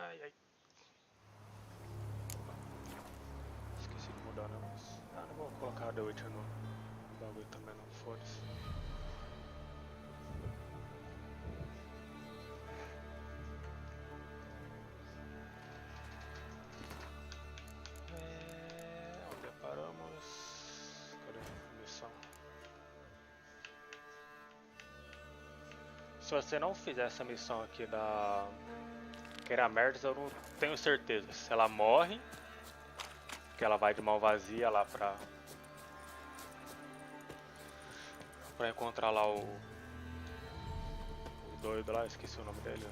Ai, ai. Esqueci de mudar, né? Mas... Ah, não vou colocar The Witcher no bagulho também, não. Foda-se. Onde paramos? Cadê a missão? Se você não fizer essa missão aqui da Keira Mertz, eu não tenho certeza se ela morre, que ela vai de mão vazia lá pra encontrar lá o doido lá, esqueci o nome dele.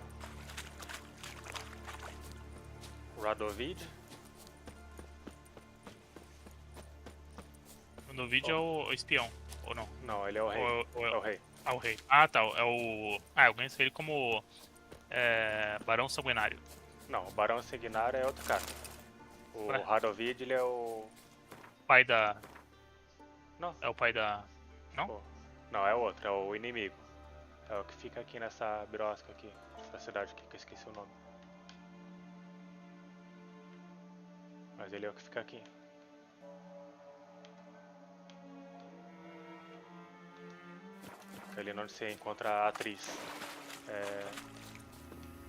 O Radovid. No vídeo é o espião, ou não? Não, ele é o rei. É o rei. Ah, o rei. Ah, tá. É o... Ah, eu conheço ele como... Barão Sanguinário. Não, o Barão Sanguinário é outro cara. O Radovid, ele é o... Pai da... Não. É o pai da... Não? Pô. Não, é outro, é o inimigo. É o que fica aqui nessa birosca aqui, nessa cidade aqui, que eu esqueci o nome. Mas ele é o que fica aqui. Ali onde você encontra a atriz.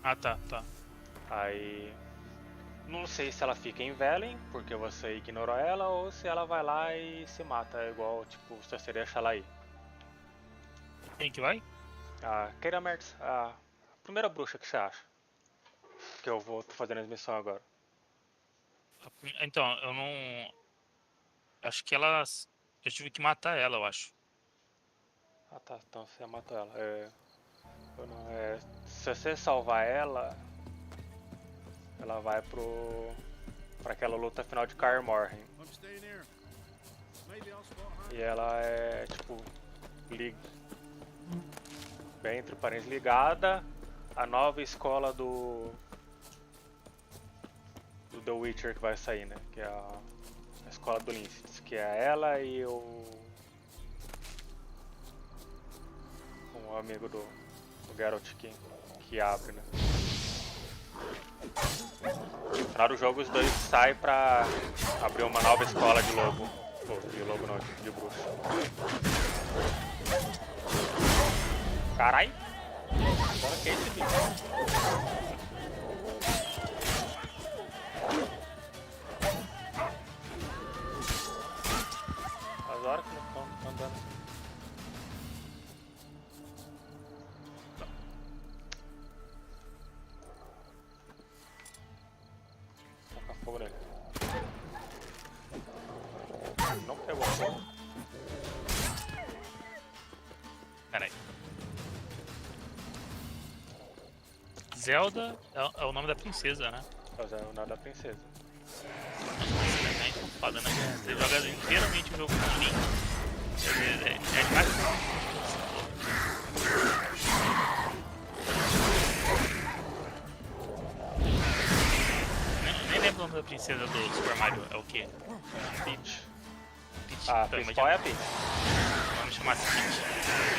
Ah, tá, tá. Aí... Não sei se ela fica em Velen, porque você ignorou ela, ou se ela vai lá e se mata, igual, tipo, se você deixa ela aí. Quem que vai? A Keira Mertz, a primeira bruxa que você acha. Que eu vou fazendo as missões agora. Então, eu não... Acho que ela... Eu tive que matar ela, eu acho. Ah tá, então você matou ela. Se você salvar ela, ela vai pra aquela luta final de Kaer Morhen. E ela é tipo bem entre parênteses ligada à nova escola do The Witcher que vai sair, né? Que é a escola do Lince, que é ela e um amigo do Geralt que abre, né? No final do jogo os dois saem pra abrir uma nova escola de lobo. De lobo não, de bruxo. Carai! Agora que é esse bicho? As horas que não estão andando assim. Fogo nele. Não pegou fogo. Pera aí. Zelda é o nome da princesa, né? É o nome da princesa. É então foda, né? Você joga inteiramente o jogo com Link. É demais. Nem lembro o nome da princesa do Super Mario. É o quê? Peach. Peach. A principal é a Peach. Vamos chamar assim Peach.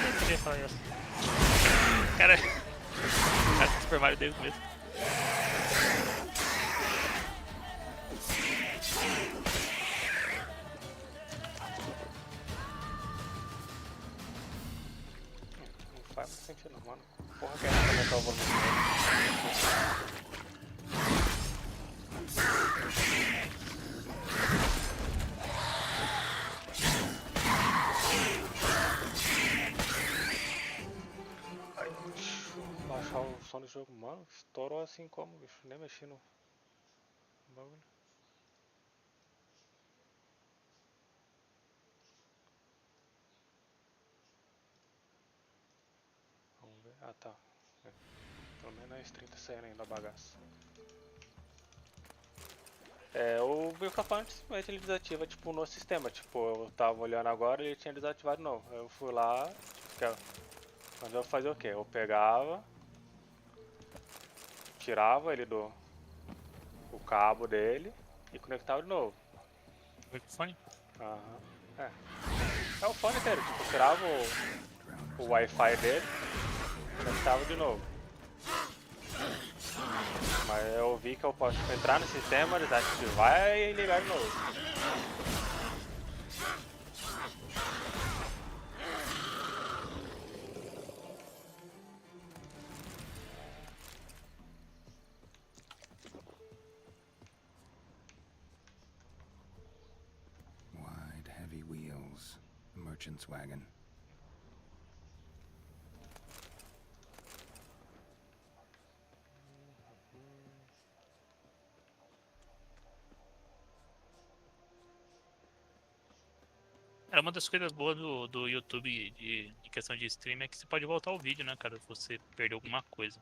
Eu queria falar isso. Cara, do Super Mario desde o começo. Não faz muito sentido, mano. Porra, que é aumentar o volume dele. Baixar o som do jogo, mano, estourou assim como, bicho, nem mexi no bagulho. Vamos ver, ah tá, pelo menos as 30 saindo ainda da bagaça. O microfone simplesmente ele desativa tipo no sistema, tipo, eu tava olhando agora e ele tinha desativado de novo. Eu fui lá, mas eu fazia o que? Eu pegava, tirava ele o cabo dele e conectava de novo. O microfone? Aham, é o fone inteiro, tipo, tirava o Wi-Fi dele e conectava de novo. Mas eu vi que eu posso entrar no sistema, desativar e ligar de novo. Wide, heavy wheels. A merchant's wagon. Cara, uma das coisas boas do YouTube de questão de stream é que você pode voltar o vídeo, né, cara? Se você perdeu alguma coisa.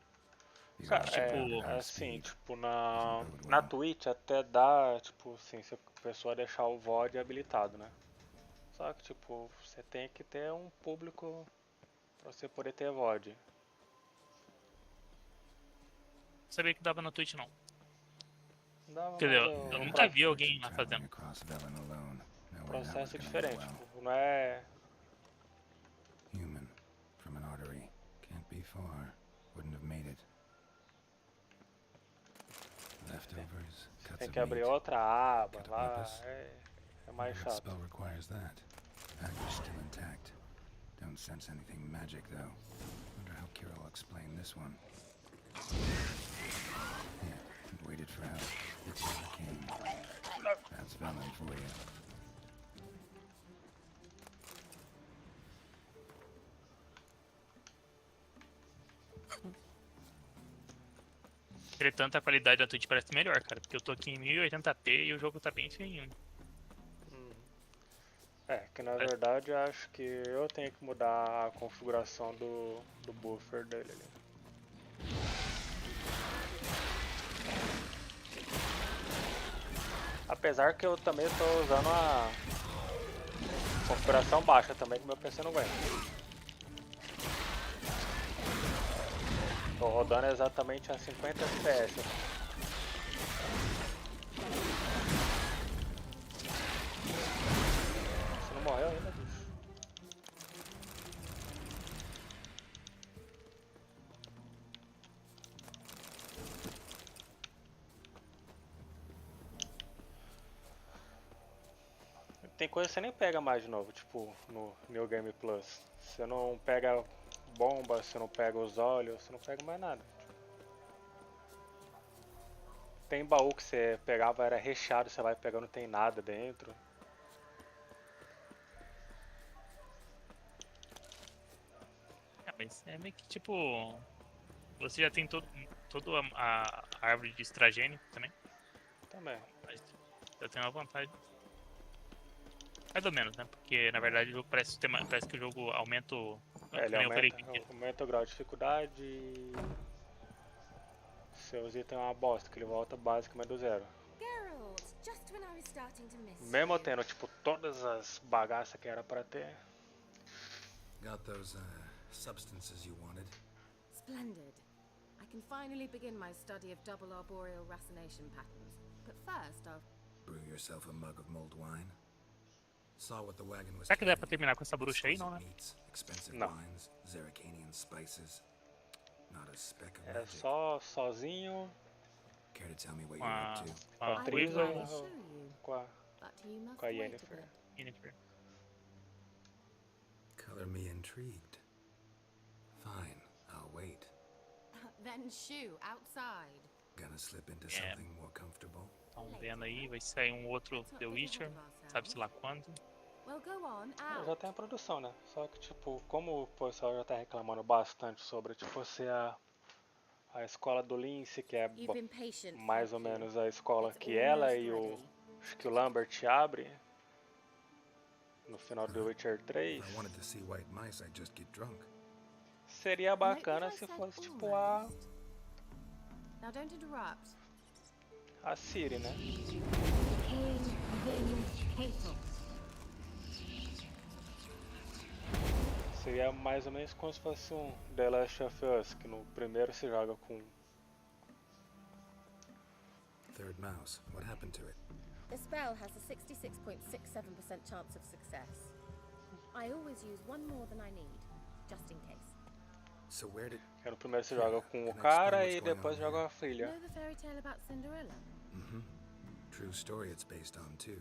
Cara, Tipo, é assim, tipo, na Twitch até dá, tipo, assim, se a pessoa deixar o VOD habilitado, né? Só que, tipo, você tem que ter um público pra você poder ter VOD. não sabia que dava na Twitch, não. Dava, Quer mas dizer, eu nunca vi alguém lá fazendo. Across Velen alone. No o way that was processo é gonna diferente, end well. tipo, não é... Human from an artery. Can't be far. Wouldn't have made it. Leftovers, Você cuts tem of que abrir meat. outra aba Cut a lá, purpose. é mais What chato. spell requires that? Package still intact. Don't sense anything magic though. Wonder how Keira will explain this one. Yeah, and waited for help. It never came. That's Velen for you. Entretanto, a qualidade da Twitch parece melhor, cara. Porque eu tô aqui em 1080p e o jogo tá bem feinho. É, que na verdade eu acho que eu tenho que mudar a configuração do buffer dele ali. Apesar que eu também estou usando a configuração baixa também, que meu PC não aguenta. Tô rodando exatamente a 50 FPS. Você não morreu ainda, bicho? Tem coisa que você nem pega mais de novo, tipo no New Game Plus. Você não pega bomba, você não pega os olhos, você não pega mais nada. Tem baú que você pegava, era recheado, você vai pegando, não tem nada dentro. Mas é meio que tipo. Você já tem toda a árvore de estragênio também. Também. Mas já tem uma vantagem. Mais ou menos, né? Porque na verdade o jogo parece que o jogo aumenta o. Ele nem eu falei aumenta o grau de dificuldade e seus itens é uma bosta, que ele volta basicamente do zero. Mesmo tendo tipo todas as bagaças que era pra ter. Got those substances you wanted? Splendid. I can finally begin my study of double arboreal racination patterns. But first, I'll... Brew yourself a mug of mulled wine? Saw what the wagon was Será que dá pra carrying. terminar com essa bruxa aí, não, né? Meats, expensive Não. wines, Zeracanian spices. Not a speck of É magic. só sozinho, Care to tell me what Com you're a. up to? Com com a a I'd Trisa gladly ou show you, com a but you must com a wait a Yennefer. bit. Yennefer. Color me intrigued. Fine, I'll wait. Then shoo, outside. Gonna slip into Yeah. something more comfortable. Estão vendo aí, vai sair um outro The Witcher, sabe-se lá quando. Well, go on, Já out. tem a produção, né? Só que tipo, como o pessoal já tá reclamando bastante sobre tipo ser a escola do Lince, que é You've been patient, mais ou thank you. menos a escola It's que ela almost e o ready. acho que o Lambert abre no final do The Witcher 3, If I wanted to see white mice, I'd just get drunk. seria Note that bacana I se said fosse tipo a almost. Now don't interrupt. Ciri, né? Seria mais ou menos como se fosse um The Last of Us, que no primeiro se joga com Third mouse, what happened to it? The spell has a 66.67% chance of success. I always use one more than I need, just in case. So where did... Que no primeiro você joga com o cara e depois joga a filha. Know the fairy tale about Cinderella? Mm-hmm. True story it's based on, too.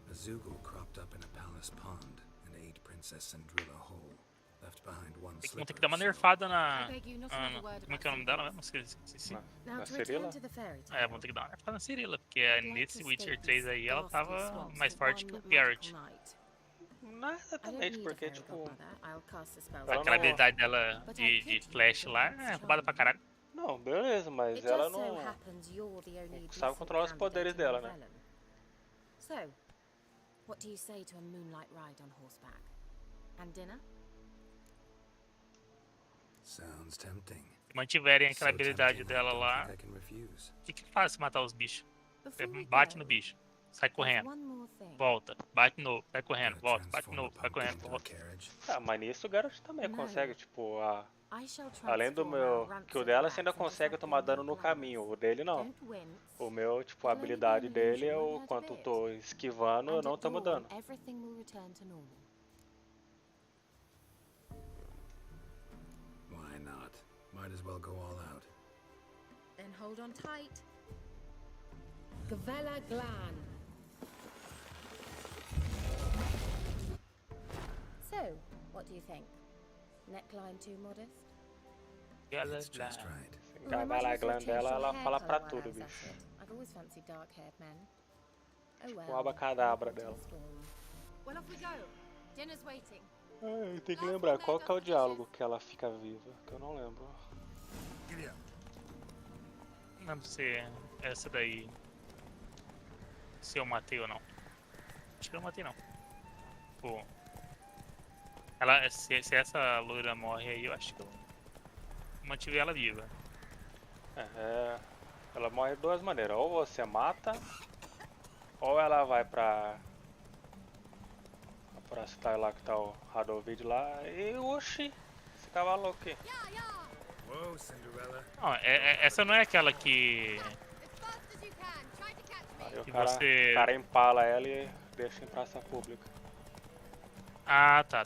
A Zoogle cropped up in a palace pond and ate Princess Cinderella whole. Left behind one Vão slipper. ter que dar uma nerfada na. I beg you not another word Como é about que é o nome dela Cinderella. mesmo? Esqueci. Na Now to Cirila? return to the fairy tale. É, vão ter que dar uma nerfada na Cirila, porque I'd like nesse to Witcher escape 3 these aí ela ghastly tava swamps mais to forte one que o magical Geralt. night. Não I don't exatamente, need a porque fairy tipo. godmother. I'll cast a spell. Ela Aquela não- habilidade dela de flash lá é roubada pra caralho. Não, beleza, mas It ela does so não. happens you're the only não sabe decent controlar os poderes candidate dela, in né? Revelados. So, what do you say to a moonlight ride on horseback? And dinner? Sounds tempting. Se mantiverem aquela So habilidade tempting, I dela don't lá, think I can refuse. o que faz se matar os bichos? Você Before we bate go, no bicho, sai there's correndo, one more thing. volta, bate de novo, vai correndo, Gotta volta, bate de transform novo, a vai pumpkin correndo, into a volta. carriage. Ah, mas nisso o Geralt também Não. consegue, tipo, I shall além do transform meu. our Que o rancid dela você ainda rat into consegue something tomar dano more no caminho, glamorous. o dele não. Don't wince. O meu, tipo, a It'll only be habilidade an dele é illusion, o won't hurt a quanto eu bit. tô esquivando, eu And não at tomo dawn, dano. everything will return to normal. Why not? Might as well go all out. Then hold on tight. Gavella Glan. So, what do you think? Neckline too modest? Ela It's just right. Or I might Enganar a also glã change dela, your ela hair fala pra colour while tudo, I was at bicho. it. I've always fancied dark-haired men. Oh O well. abacadabra welcome to dela. the storm. Well, off we go. Dinner's waiting. Ah, tem que lembrar, qual que é o diálogo que ela fica viva? Que eu não lembro. Não lembro se essa daí. Se eu matei ou não. Acho que eu não matei não. Pô. Ela, se essa loira morre aí, eu acho que eu mantive ela viva. Ela morre de duas maneiras. Ou você mata, ou ela vai pra cidade lá que tá o Radovid lá e oxi, esse cavalo aqui. Whoa, Cinderella. Não, essa não é aquela que. Aí o Que cara, você- o cara empala ela e deixa em praça pública. Ah, tá.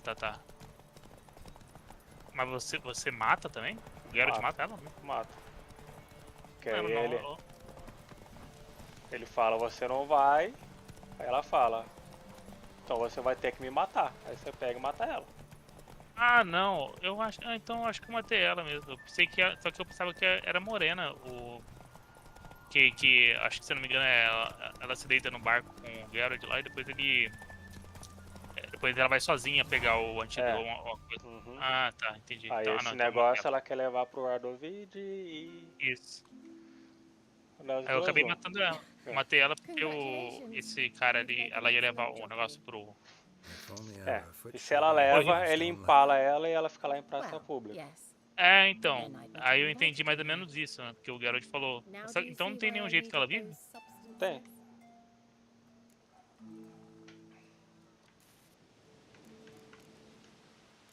Mas você mata também? O Geralt mata ela? Né? Mata. Que Não, aí não, ele fala, você não vai. Aí ela fala, então você vai ter que me matar. Aí você pega e mata ela. Ah, não. Eu acho. Ah, então eu acho que eu matei ela mesmo. Eu pensei que. Só que eu pensava que era morena. Que acho que, se eu não me engano, ela se deita no barco com o Geralt lá e depois ele. Depois ela vai sozinha pegar o antídoto. Alguma coisa. Uhum. Ah, tá, entendi. Aí Então, esse não, então negócio ela quer levar pro Radovid e... Isso. das Aí eu duas, acabei uma. matando ela. Eu É. matei ela porque esse cara ali, ela ia levar o negócio pro. If only I É, were a foot e se ela shorter than leva, a ele stone empala ela e ela fica lá em praça Well, pública. yes. É, então. Aí eu entendi mais ou menos isso, né? Porque o Geralt falou. Now Só- do you Então não see tem why nenhum I jeito que ela needed vive? those substances? Tem.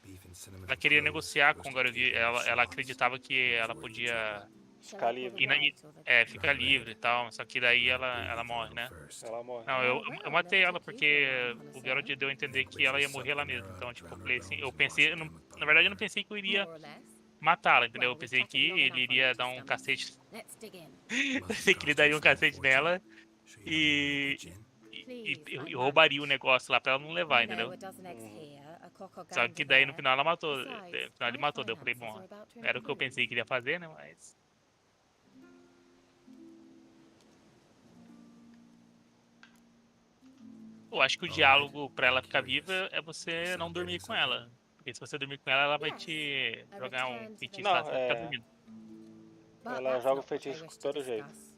Beef and cinnamon Ela and queria cloves, negociar com o roasted Garovi. bacon and Ela sauce. acreditava que ela podia Shall Ficar I pour livre. the ir na, white or the- ficar livre e tal. Só que daí ela morre, né? First. Ela morre. Não, eu matei ela porque o Geralt deu a entender que ela ia morrer lá mesmo. Então, tipo, eu falei assim, na verdade eu não pensei que eu iria More or less. matá-la, entendeu? Eu pensei que ele iria dar um cacete. Let's dig in. Pensei que ele daria um cacete nela Sure you don't need me to pitch in? e roubaria o negócio lá pra ela não levar, You know, entendeu? a dozen eggs here, a cock or Só gander que daí no there. final ela matou. No Besides, final ele my matou. Daí eu falei, finances bom, are about to era o que eu improve. pensei que ele ia fazer, né? Mas. Eu acho que o diálogo pra ela ficar viva é você não dormir com ela. Porque se você dormir com ela, ela vai te jogar um feitiço lá, você vai ficar dormindo. But Ela that's joga o not what I feitiço wish de to todo jeito. discuss.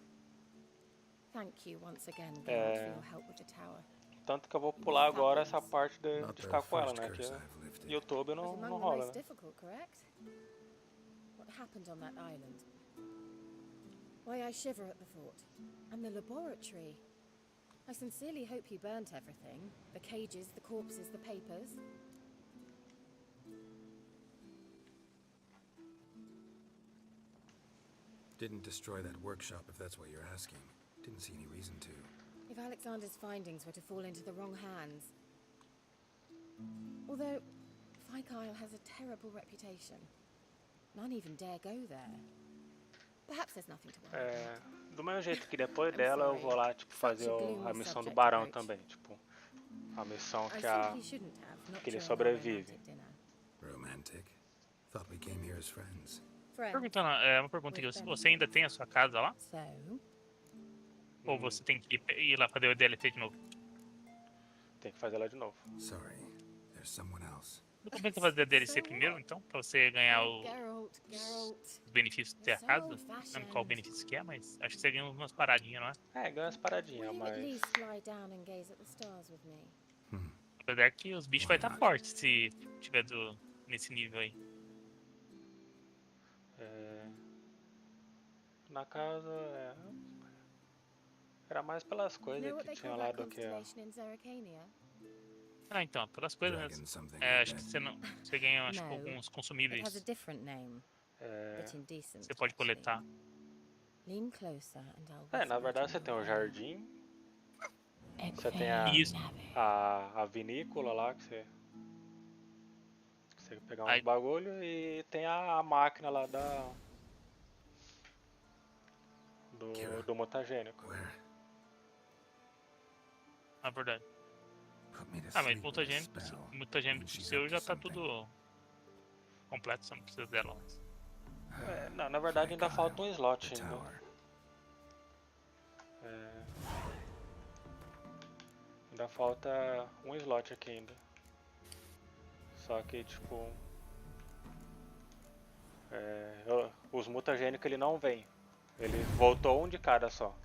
Thank you once again, Geralt, for your help with the tower. Tanto que eu vou pular agora essa parte de Not the ficar com ela, first né? curse Que I've lifted. YouTube Was não among the rola, most né? difficult, correct? What happened on that island? Why I shiver at the thought. And the laboratory. I sincerely hope you burnt everything. The cages, the corpses, the papers. Didn't destroy that workshop, if that's what you're asking. Didn't see any reason to. If Alexander's findings were to fall into the wrong hands. Although, Isle has a terrible reputation. None even dare go there. Perhaps there's nothing to worry about. Do mesmo jeito que depois I'm dela eu sorry. vou lá, tipo, Such fazer a gloomy a missão do subject to Barão broach. também, tipo, a missão I que a simply shouldn't have, not que ele during our sobrevive. romantic dinner. Romantic? Thought we came here as friends. Friends. Perguntando, uma pergunta aqui. Você ainda tem a sua casa lá? So, Ou você tem que ir lá fazer o DLC de novo? Tem que fazer lá de novo. Sorry, there's someone else. Não compensa fazer a DLC So primeiro, what? então? Pra você ganhar Geralt. os benefícios de ter a So casa? Não old-fashioned. lembro qual o benefício que é, mas acho que você ganha umas paradinhas, não é? Ganha umas Will paradinhas, you at mas... least lie down and gaze at the stars with me? Apesar que os bichos vai estar fortes se tiver nesse nível aí. Na casa, era mais pelas You coisas know what que they tinha call lá that do que... constellation in Zerrikania? Ah, então, pelas coisas, Dragon something acho like que that. você ganha acho, que No, alguns It has a consumíveis different name, É, but indecent. que você pode actually. coletar. Lean closer and I'll na whisper verdade to você your tem o ear. jardim, você tem a, Isso. a vinícola lá que você pegar uns Aí- bagulho e tem a máquina lá Keira. do mutagênico. Where? Na verdade. Put me to Ah, mas sleep with a spell. mutagênico She's seu up to já tá something. tudo completo, você não precisa dela mais. Não, na verdade ainda falta um slot The ainda. tower. Ainda falta um slot aqui ainda. Só que tipo... os mutagênicos ele não vem. Ele voltou um de cada só.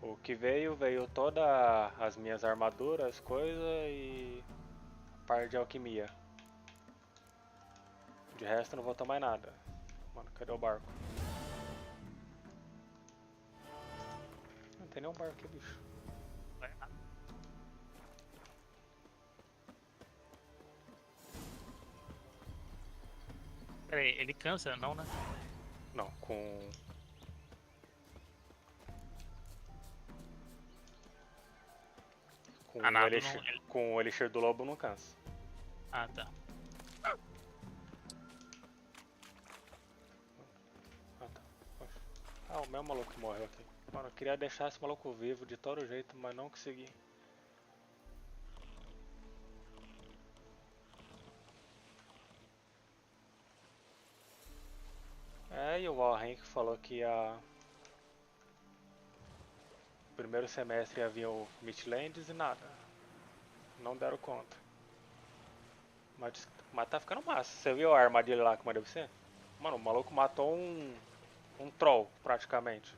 O que veio todas as minhas armaduras, coisa e a parte de alquimia. De resto não voltou mais nada. Mano, cadê o barco? Não tem nenhum barco aqui, bicho. Pera aí, ele cansa, não, né? Não, com Ah, nada, com o elixir do lobo não cansa. Ah, tá. O meu maluco que morreu aqui. Mano, eu queria deixar esse maluco vivo de todo jeito, mas não consegui. E o Warren que falou que primeiro semestre havia o Midlands e nada. Não deram conta. Mas tá ficando massa. Você viu a armadilha lá que mandei pra você? Mano, o maluco matou um troll, praticamente.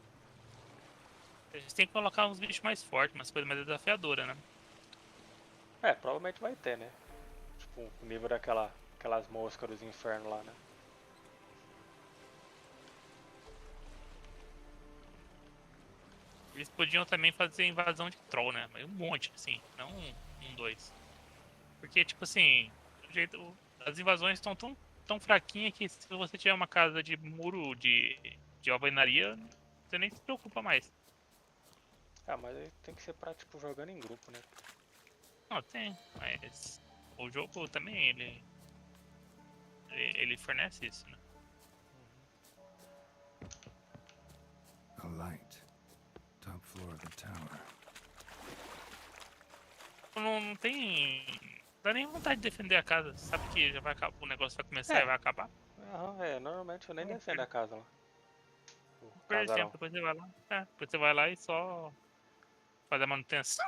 A gente tem que colocar uns bichos mais fortes, umas coisas mais desafiadoras, né? Provavelmente vai ter, né? Tipo, o nível aquelas moscas dos infernos lá, né? Eles podiam também fazer invasão de troll, né? Mas um monte, assim, não dois. Porque, tipo assim, as invasões estão tão fraquinhas que se você tiver uma casa de muro de alvenaria, você nem se preocupa mais. Mas aí tem que ser pra, tipo, jogando em grupo, né? Não, tem, mas o jogo também, ele fornece isso, né? A light. Top floor of the tower. Não tem... Não dá nem vontade de defender a casa. Sabe que já vai acabar, o negócio vai começar e vai acabar. Normalmente eu nem defendo a casa lá. O Perde casarão. tempo, depois você vai lá. Depois você vai lá e só faz a manutenção.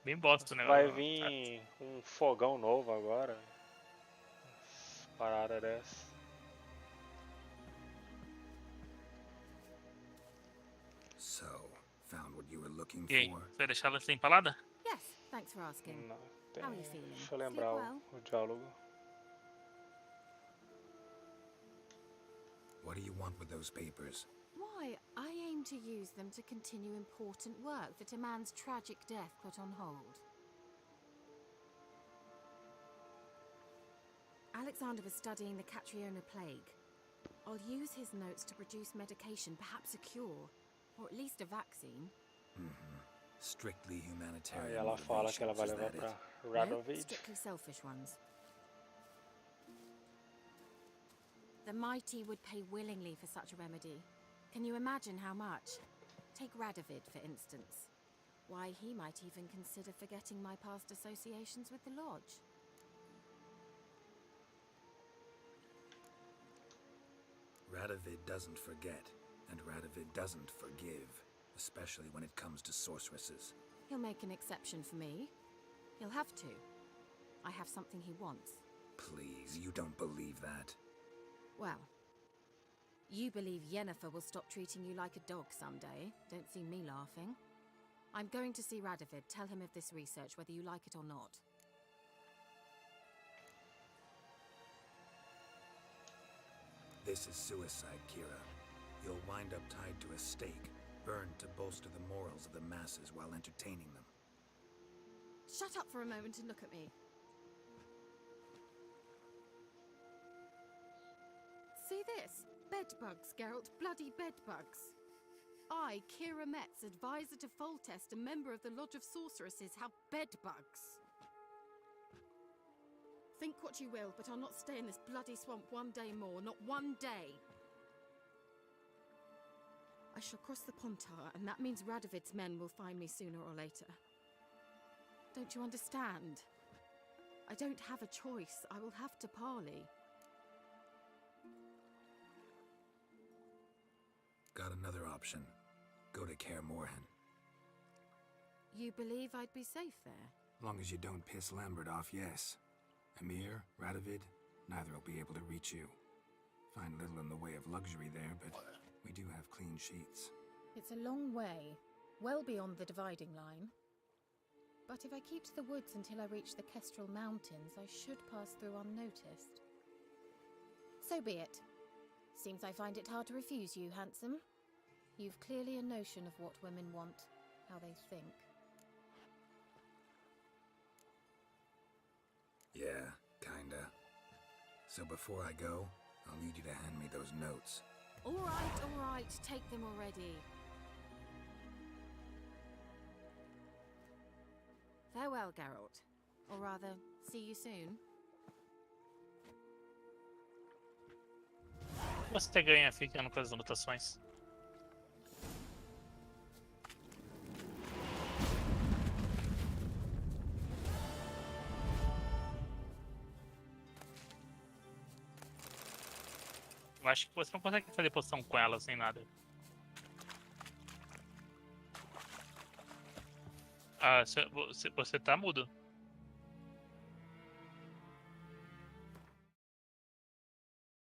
Bem bosta o negócio. Vai vir um fogão novo agora. Parada dessa. So, found what you were looking E aí, for? você vai deixar ela sem palada? Yes, thanks for asking. Não, tem... How are you feeling? Deixa eu lembrar o diálogo. What do you want with those papers? Why, I aim to use them to continue important work that a man's tragic death put on hold. Alexander was studying the Catriona plague. I'll use his notes to produce medication, perhaps a cure, or at least a vaccine. Strictly Aí humanitarian ela fala que ela vai motivations, is levar that it? pra No, Radovid. strictly selfish ones. The mighty would pay willingly for such a remedy. Can you imagine how much? Take Radovid, for instance. Why, he might even consider forgetting my past associations with the Lodge. Radovid doesn't forget, and Radovid doesn't forgive, especially when it comes to sorceresses. He'll make an exception for me. He'll have to. I have something he wants. Please, you don't believe that. Well, you believe Yennefer will stop treating you like a dog someday. Don't see me laughing. I'm going to see Radovid. Tell him of this research, whether you like it or not. This is suicide, Keira. You'll wind up tied to a stake, burned to bolster the morals of the masses while entertaining them. Shut up for a moment and look at me. See this? Bedbugs, Geralt. Bloody bedbugs. I, Keira Mertz, advisor to Foltest, a member of the Lodge of Sorceresses, have bedbugs. Think what you will, but I'll not stay in this bloody swamp one day more. Not one day. I shall cross the Pontar, and that means Radovid's men will find me sooner or later. Don't you understand? I don't have a choice. I will have to parley. Got another option. Go to Kaer Morhen. You believe I'd be safe there? Long as you don't piss Lambert off, yes. Emir, Radovid, neither will be able to reach you. Find little in the way of luxury there, but we do have clean sheets. It's a long way, well beyond the dividing line. But if I keep to the woods until I reach the Kestrel Mountains, I should pass through unnoticed. So be it. Seems I find it hard to refuse you, handsome. You've clearly a notion of what women want, how they think. Yeah, kinda. So before I go, I'll need you to hand me those notes. All right, take them already. Farewell, Geralt. Or rather, see you soon. Você ganha ficando com as anotações. Eu acho que você não consegue fazer poção com elas nem nada. Ah, você tá mudo.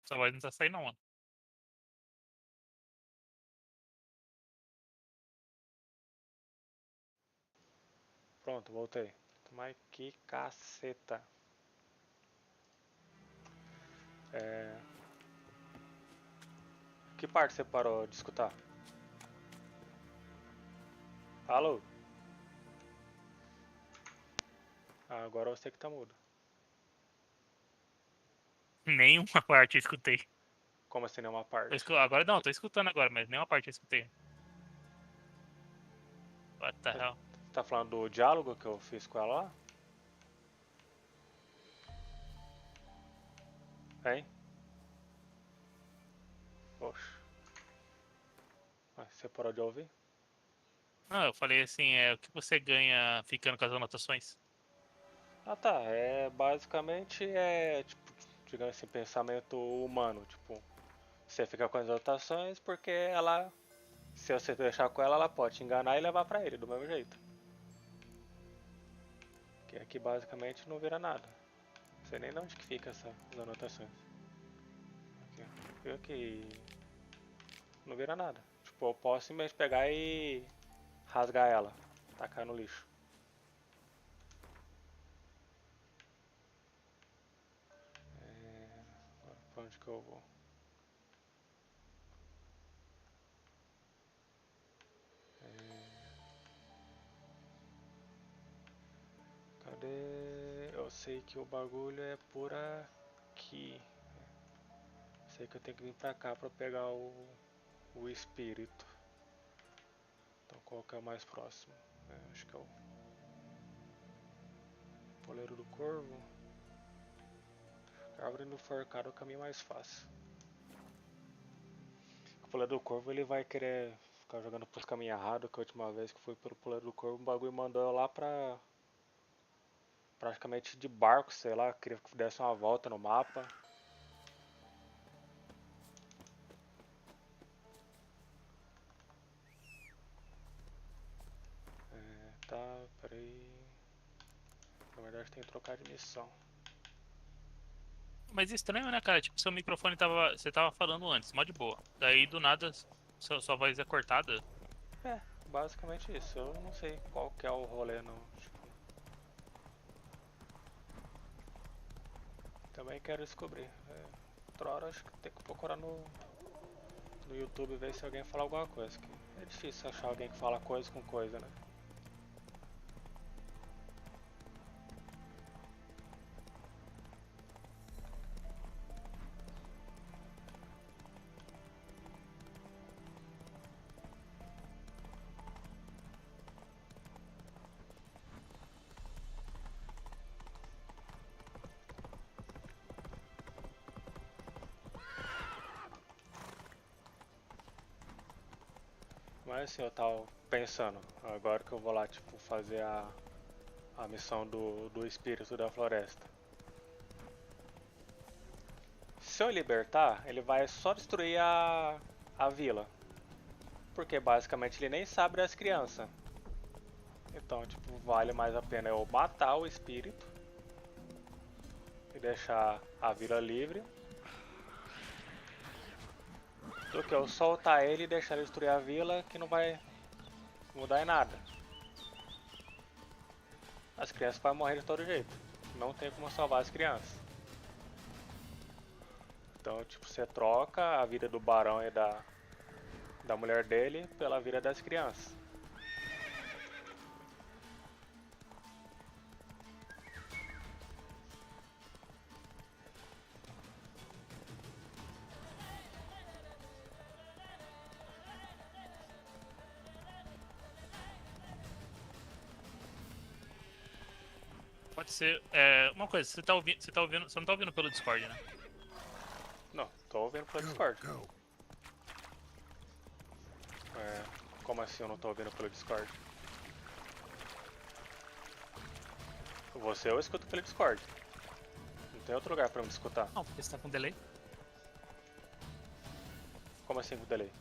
Sua voz não tá saindo, não, mano. Pronto, voltei. Mas que caceta. Que parte você parou de escutar? Alô? Ah, agora você que tá mudo. Nenhuma parte eu escutei. Como assim nenhuma parte? Agora não, tô escutando agora, mas nenhuma parte eu escutei. What the hell? Você tá falando do diálogo que eu fiz com ela lá? Hein? Oxe. Mas você parou de ouvir? Não, eu falei assim, o que você ganha ficando com as anotações? Ah tá, basicamente tipo, digamos assim, pensamento humano, tipo, você fica com as anotações porque ela, se você deixar com ela pode te enganar e levar pra ele do mesmo jeito. Que aqui basicamente não vira nada. Não sei nem de onde que fica essas anotações. Aqui, viu que não vira nada. Tipo, eu posso simplesmente pegar e rasgar ela, tacar no lixo. Pra onde que eu vou? Cadê? Eu sei que o bagulho é por aqui. Sei que eu tenho que vir pra cá pra pegar o espírito. Então qual que é o mais próximo? Acho que é o poleiro do corvo. A árvore do forcado é o caminho mais fácil. O poleiro do corvo ele vai querer ficar jogando pros caminhos errados, que a última vez que fui pelo poleiro do corvo o bagulho mandou eu lá pra... praticamente de barco, sei lá, queria que desse uma volta no mapa. Tá, peraí. Na verdade tem que trocar de missão. Mas estranho, né, cara? Tipo, seu microfone tava. Você tava falando antes, mó de boa. Daí do nada sua voz é cortada. É, basicamente isso. Eu não sei qual que é o rolê não. Tipo, também quero descobrir. Outra hora acho que tem que procurar no YouTube ver se alguém fala alguma coisa. Que é difícil achar alguém que fala coisa com coisa, né? Mas assim, eu tava pensando, agora que eu vou lá, tipo, fazer a missão do espírito da floresta. Se eu libertar, ele vai só destruir a vila. Porque basicamente ele nem sabe das crianças. Então, tipo, vale mais a pena eu matar o espírito e deixar a vila livre do que eu soltar ele e deixar ele destruir a vila, que não vai mudar em nada. As crianças vão morrer de todo jeito. Não tem como salvar as crianças. Então, tipo, você troca a vida do barão e da mulher dele pela vida das crianças. Pode ser. Uma coisa, você não tá ouvindo pelo Discord, né? Não, tô ouvindo pelo Discord. Como assim eu não tô ouvindo pelo Discord? Você eu escuto pelo Discord. Não tem outro lugar pra me escutar. Não, porque você tá com delay. Como assim com delay?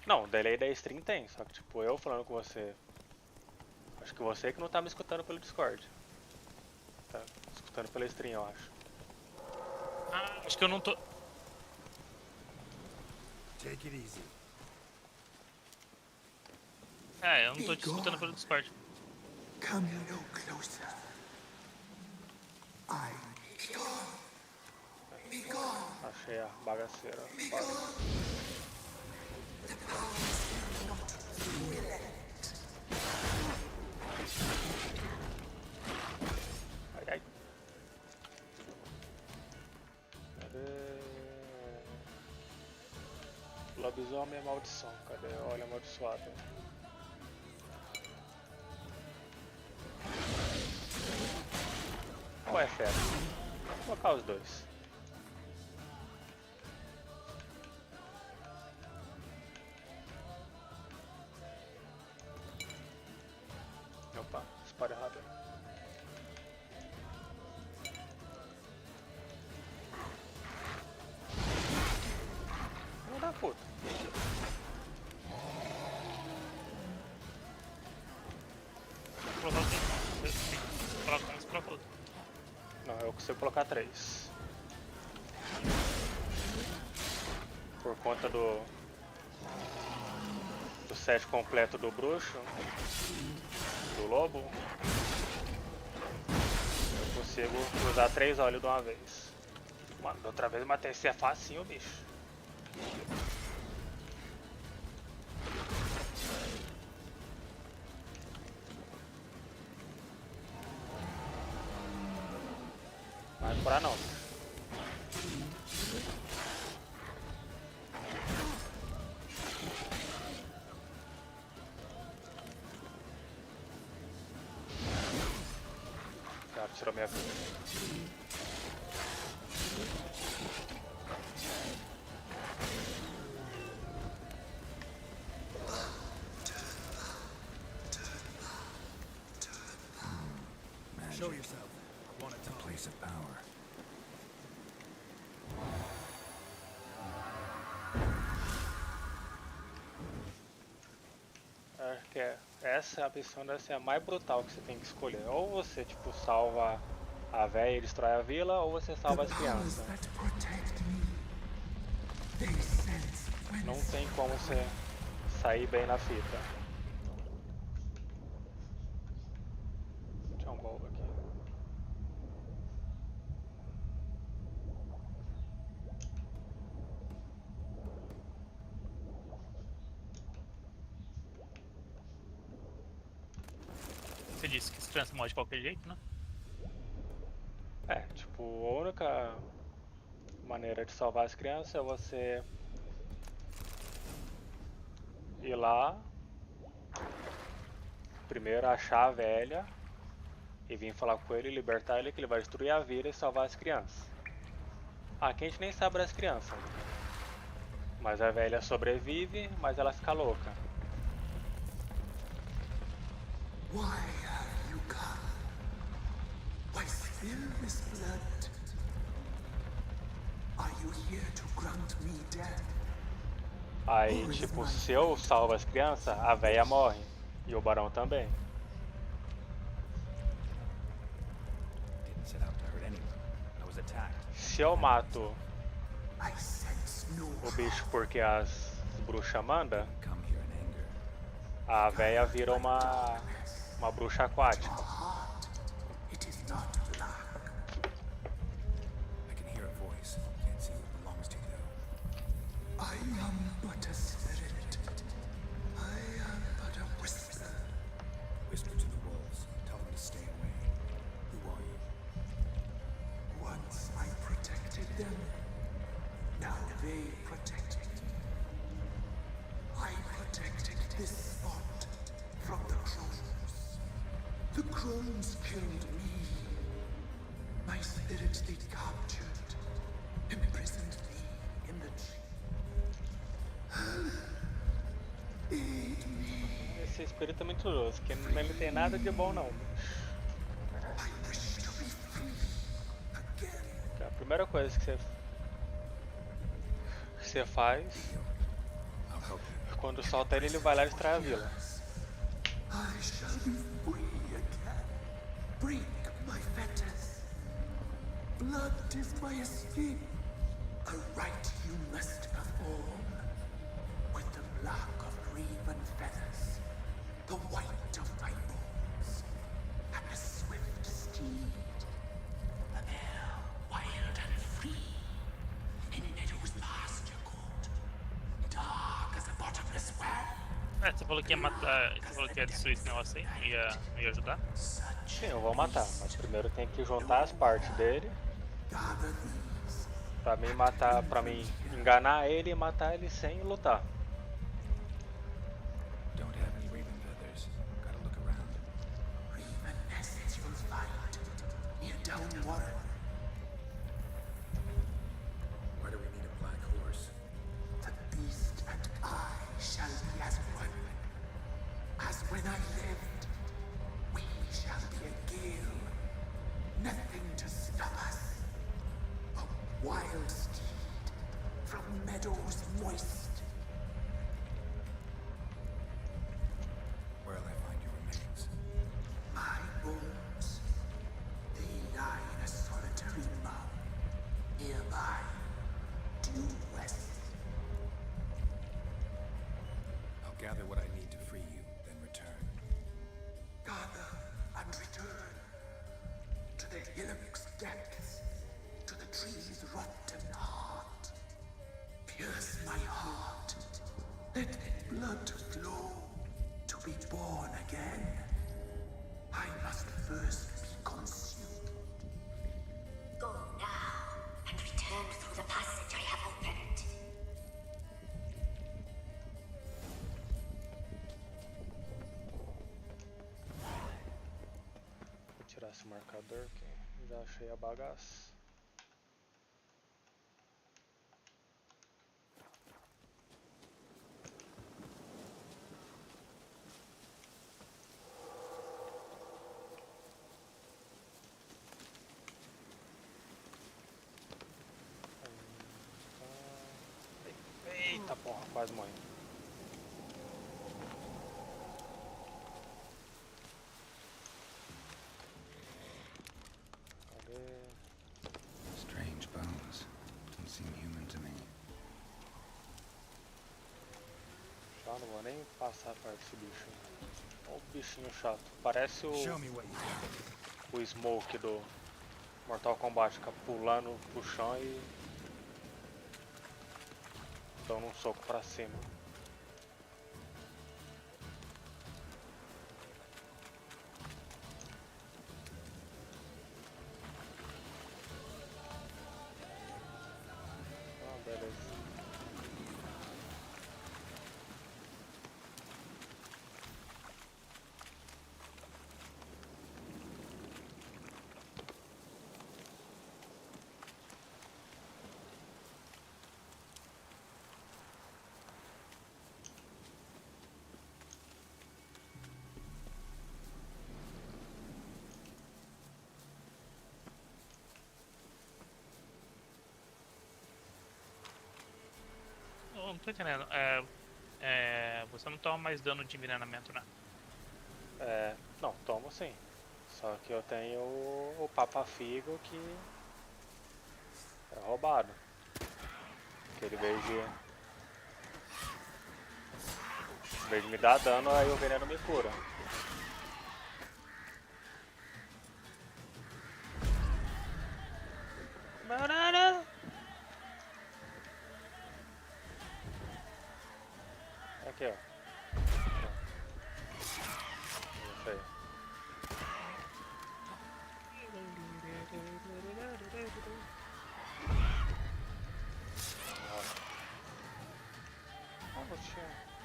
Não, delay da stream tem, só que tipo, eu falando com você. Acho que você que não tá me escutando pelo Discord. Tá escutando pela stream, eu acho. Ah, acho que eu não tô. Take it easy. Eu não tô te escutando pelo Discord. Come no closer. I be gone. Be gone. Achei a bagaceira. Be gone. The powers not relent. Ai, ai. Cadê? Lobisomem é maldição. Cadê? Olha, amaldiçoado. Qual é fera? Vou colocar os dois. Opa, disparo errado. Não dá puta. Coloca outro. Não, eu consigo colocar 3. Por conta do set completo do bruxo, do lobo, eu consigo usar 3 olhos de uma vez. Mano, da outra vez matei esse é facinho, bicho. Não vai curar não. tirou minha vida. Show yourself. Want to talk? Place of power. Acho que essa é a missão deve ser a mais brutal que você tem que escolher. Ou você, tipo, salva a véia e destrói a vila, ou você salva as crianças. Não tem como você sair bem na fita. Tinha um baú aqui. Você disse que se transformou de qualquer jeito, né? É, tipo, a única maneira de salvar as crianças é você ir lá, primeiro achar a velha e vir falar com ele, libertar ele, que ele vai destruir a vila e salvar as crianças. Aqui a gente nem sabe das crianças, mas a velha sobrevive, mas ela fica louca. Why have you come? Why spill this blood? Are you here to grant me death? Aí, tipo, se eu salvo as crianças, a velha morre. E o barão também. Didn't set out to hurt anyone. I was attacked. Se eu mato I sense no o bicho porque as bruxas mandam, Come here in anger. a velha vira uma bruxa aquática. heart. It is not black. I can hear a voice. Can't see who it belongs to though. I am but a spirit. I am but a whisper. Whisper to the wolves. Tell them to stay away. Who are you? Once I protected them. Now they protect me. I protected this spot from the crones. The crones killed me. My spirit they captured, imprisoned me in the tree. Aid me. Esse espírito é mentiroso, que não tem nada de bom não. I wish to be free again. A primeira coisa que você faz, I'll help you. quando solta ele, ele vai lá e destrói a vila. I shall be free again. Break my fetters. Blood is my escape. A rite you must perform. With the black of raven feathers, the white of my bones, and a swift steed. A mare wild and free, in meadows pasture cold, dark as a bottomless well. É, você falou que ia matar. Você falou que ia destruir esse negócio aí, não ia ajudar. Sim, eu vou matar, mas primeiro tem que juntar as partes dele Gather these. pra mim matar, pra mim enganar ele e matar ele sem lutar. Don't have any raven feathers. Gotta look around. Raven nests you'll find near Downwater. Why do we need a black horse? The beast and I shall be as one. As when I lived, we shall be a gale. Nothing to stop us. A wild steed from meadows moist. Where'll I find your remains? My bones, they lie in a solitary mound. Nearby, due west. I'll gather what I need to free you, then return. Gather and return to the hillock's depths, to the tree's rotten heart. Pierce my heart, let blood flow to be born again. I must first be consumed. Go now and return through the passage I have opened. Vou tirar esse marcador aqui. Já achei a bagaça. Eita porra, quase morri. Cadê? Strange bones. Don't seem human to me. Já não vou nem passar perto desse bicho. Olha o bichinho chato. Parece Show me what you got. o Smoke do Mortal Kombat, fica pulando pro chão e dando um soco pra cima. Ah, beleza. Eu não tô entendendo. Você não toma mais dano de envenenamento, né? Não, tomo sim. Só que eu tenho o Papa-Figo que é roubado. Que ele veio de me dar dano, aí o veneno me cura. Banana! Aqui, ó. Isso aí.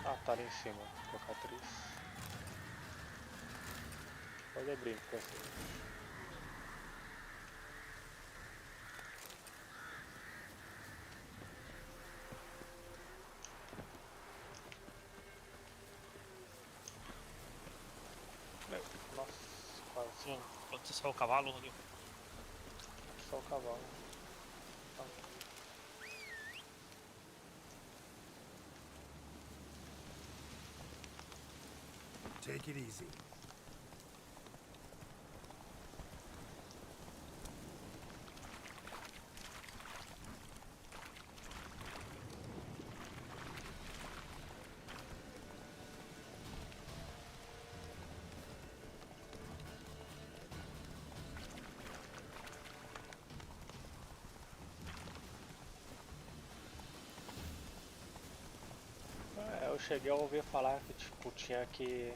Ah, tá ali em cima. Cocatriz. Pode abrir, fica assim. Nossa, quase. Pode ser só o cavalo ali. Só o cavalo. Ah. Take it easy. Eu cheguei a ouvir falar que tipo, tinha que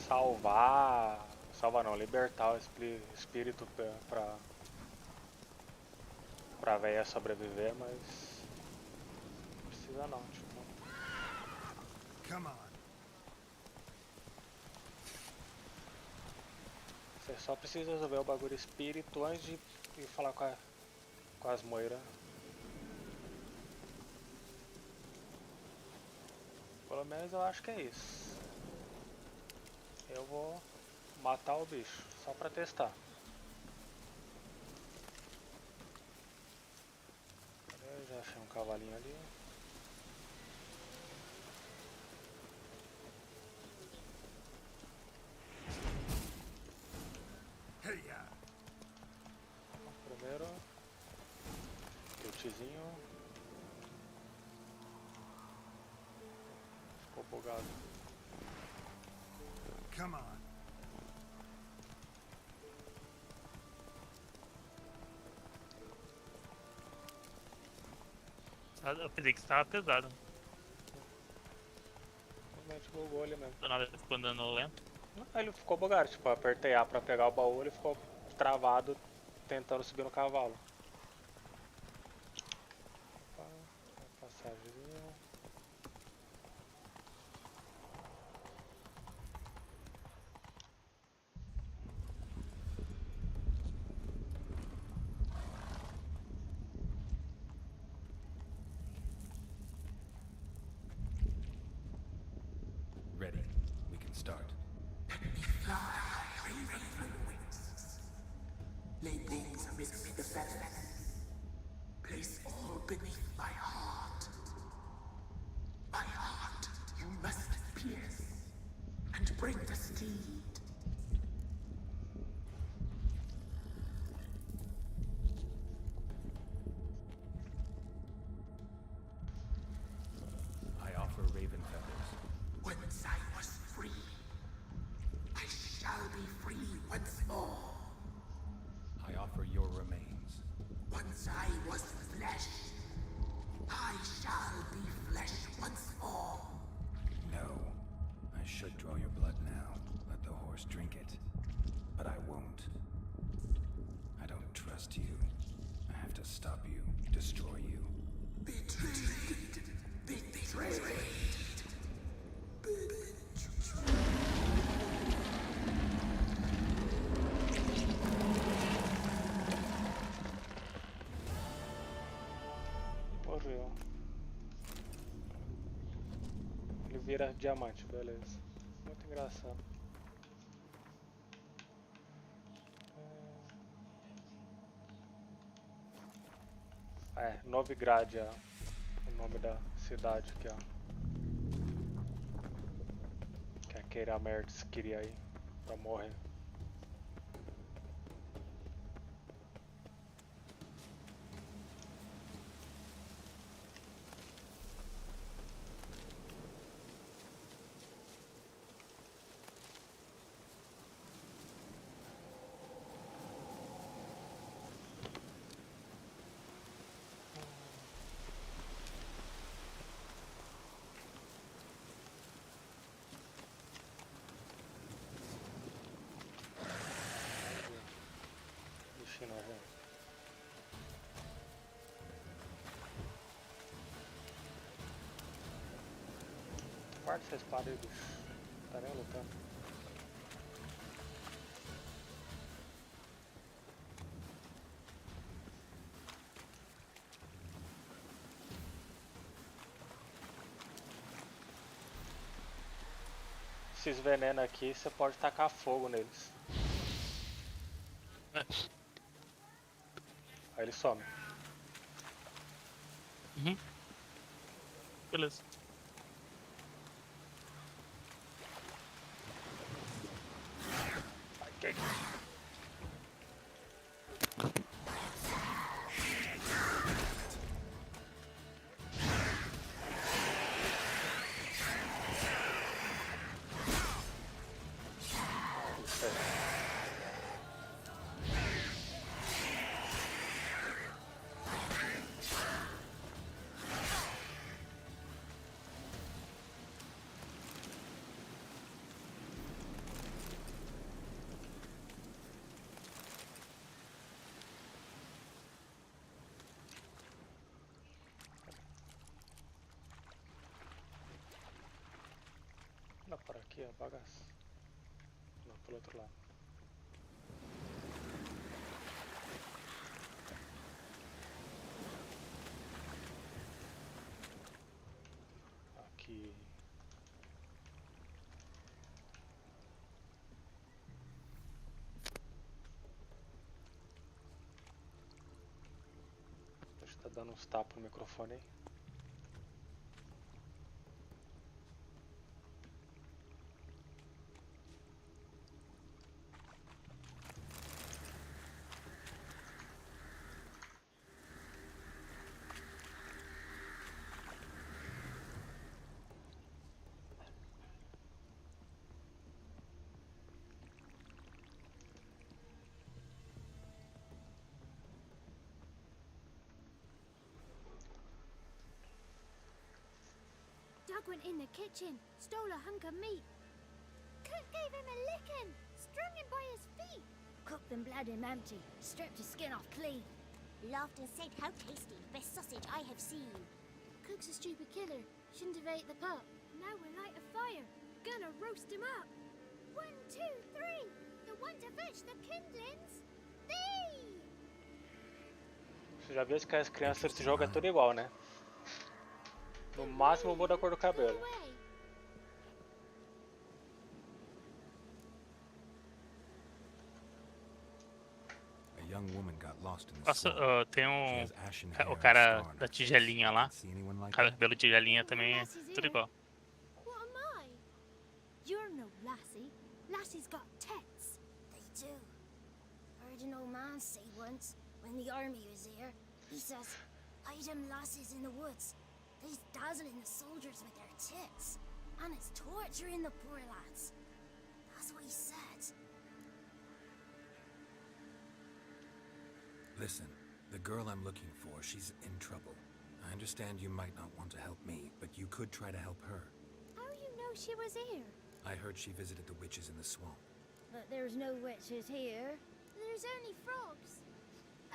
salvar não, libertar o espírito pra véia sobreviver, mas não precisa não, tipo. Come on. Você só precisa resolver o bagulho espírito antes de ir falar com as moiras. Pelo menos eu acho que é isso. Eu vou matar o bicho, só pra testar. Eu já achei um cavalinho ali. Hey, yeah. Primeiro, ultizinho. Ficou bugado. Come on. Eu pensei que tava pesado. Realmente bugou ali mesmo. Do nada ele ficou andando lento. Não, ele ficou bugado, tipo, eu apertei A pra pegar o baú, ele ficou travado tentando subir no cavalo. Opa, passagemzinha. the steed. I offer raven feathers. Once I was free, I shall be free once more. I offer your remains. Once I was flesh, I shall be flesh once more. No. I should draw your blood now. Let the horse drink it. But I won't. I don't trust you. I have to stop you, destroy you. Betrayed. Betrayed. Morreu. Ele vira diamante, beleza. Muito engraçado. Novigrad é o nome da cidade aqui, ó. Que a Keira Mertz queria ir pra morrer. Bichinho novo. Guarda essa espada aí, bicho. Tá nem lutando. Esses venenos aqui, você pode tacar fogo neles. Aí ele some. Uhum. Beleza. Ok. Não, por aqui, ó, bagaço. Não, pelo outro lado. Aqui. Deixa eu tá dando uns tapas no microfone aí. Doug went in the kitchen, stole a hunk of meat. Cook gave him a licking, strung him by his feet. Cooked and bled him empty, stripped his skin off clean. Laughed and said, "How tasty, best sausage I have seen." Cook's a stupid killer, shouldn't have ate the pup. Now we'll light a fire, gonna roast him up. 1, 2, 3, the one to fetch the kindlings. Thee! Você já viu que as crianças desse jogo é tudo igual, né? No máximo muda a cor do cabelo. A young woman got lost in the Nossa, swamp. tem She um. has ashen hair O and cara scar on da her tigelinha lá. face. See anyone like Cara, that? cabelo de tigelinha também é tudo igual. What am I? You're no lassie. horses got tits. They do. Heard an old man say once, when the army was here, he says, "Hide them lasses in the woods. They's dazzling the soldiers with their tits, and it's torturing the poor lads." That's what he said. Listen, the girl I'm looking for, she's in trouble. I understand you might not want to help me, but you could try to help her. How you know she was here? I heard she visited the witches in the swamp. But there's no witches here. There's only frogs.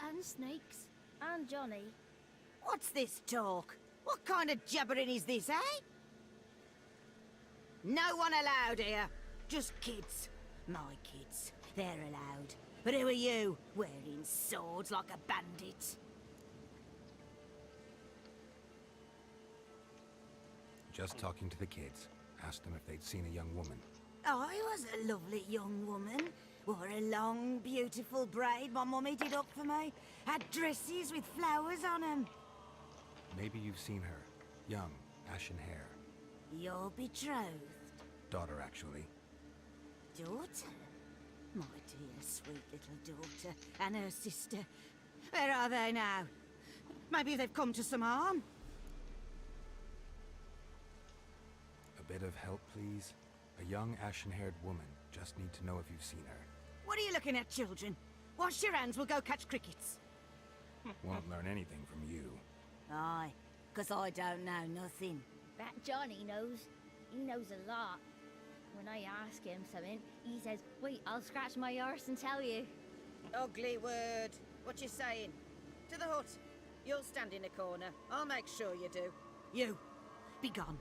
And snakes. And Johnny. What's this talk? What kind of jabbering is this, eh? No one allowed here. Just kids. My kids. They're allowed. But who are you, wearing swords like a bandit? Just talking to the kids. Asked them if they'd seen a young woman. I was a lovely young woman. Wore a long, beautiful braid my mummy did up for me. Had dresses with flowers on them. Maybe you've seen her. Young, ashen hair. Your betrothed? Daughter, actually. Daughter? My dear, sweet little daughter. And her sister. Where are they now? Maybe they've come to some harm. A bit of help, please? A young, ashen-haired woman. Just need to know if you've seen her. What are you looking at, children? Wash your hands, we'll go catch crickets. Won't learn anything from you. Aye, 'cause I don't know nothing. That Johnny knows. He knows a lot. When I ask him something, he says, "Wait, I'll scratch my arse and tell you." Ugly word. What you saying? To the hut. You'll stand in a corner. I'll make sure you do. You, be gone.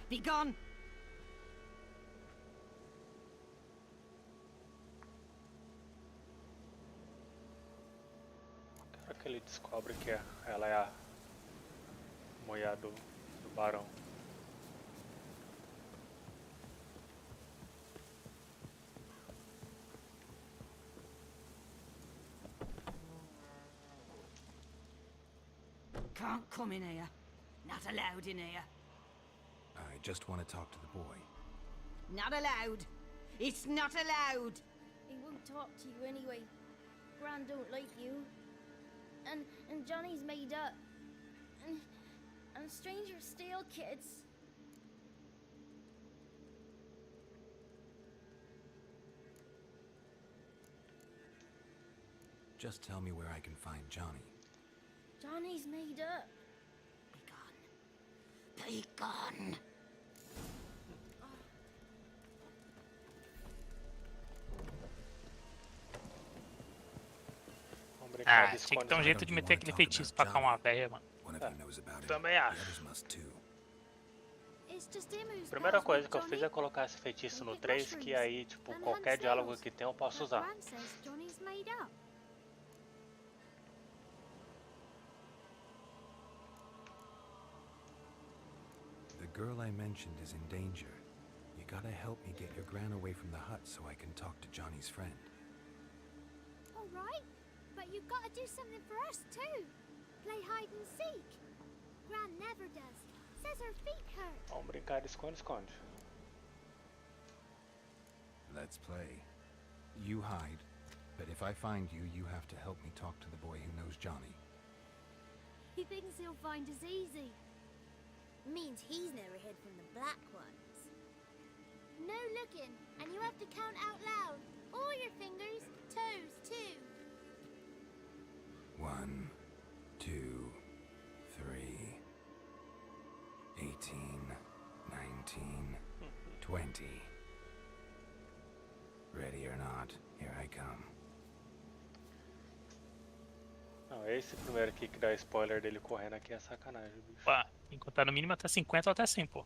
Be gone! Quero que ele descobre que ela é a mulher do barão. Can't come in here. Not allowed in here. I just want to talk to the boy. Not allowed. It's not allowed. He won't talk to you anyway. Gran don't like you. And Johnny's made up. And strangers steal kids. Just tell me where I can find Johnny. Johnny's made up. Be gone. Be gone. Vamos brincar de Tinha que ter um jeito de meter aquele feitiço pra acalmar a velha, mano. One of you knows about it. Também The acho. others must too. It's just him who's A primeira pals coisa with que eu fiz Johnny. é colocar esse feitiço no Big 3, que mushrooms. aí, tipo, And qualquer hand diálogo sails. que tem eu posso But usar. Gran says Johnny's made up. The girl I mentioned is in danger. You gotta help me get your gran away from the hut so I can talk to Johnny's friend. All right, but you've got to do something for us too. Play hide and seek. Gran never does. Says her feet hurt. Vamos brincar de esconde-esconde. Let's play. You hide, but if I find you, you have to help me talk to the boy who knows Johnny. He thinks he'll find us easy. Means he's never hid from the black ones. No looking, and you have to count out loud. All your fingers, toes too. 1, 2, 3, 18, 19, 20. Ready or not, here I come. Não, esse primeiro aqui que dá spoiler dele correndo aqui é sacanagem, bicho. Opa, tem que contar no mínimo até 50 ou até 100, pô.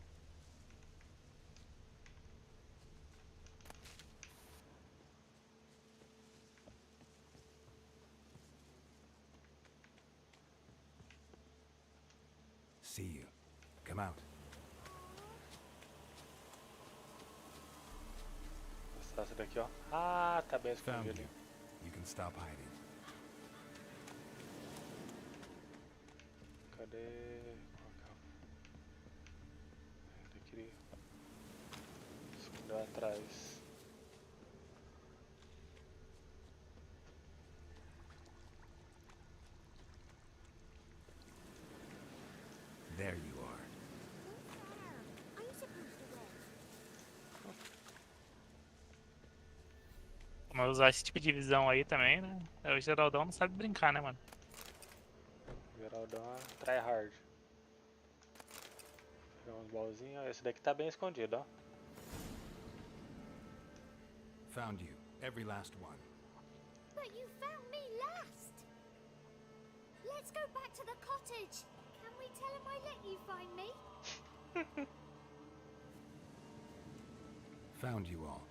See you. Come out. Vou mostrar essa daqui, ó. Ah, tá bem Found escondido you. ali. You can stop hiding. Cadê? Qual que é? Tem que esconder atrás. Mas usar esse tipo de visão aí também, né? O Geraldão não sabe brincar, né, mano? Geraldão é tryhard. Pegar uns bolzinhos. Esse daqui tá bem escondido, ó. Found you. Every last one. But you found me last. Let's go back to the cottage. Can we tell him I let you find me? Found you all.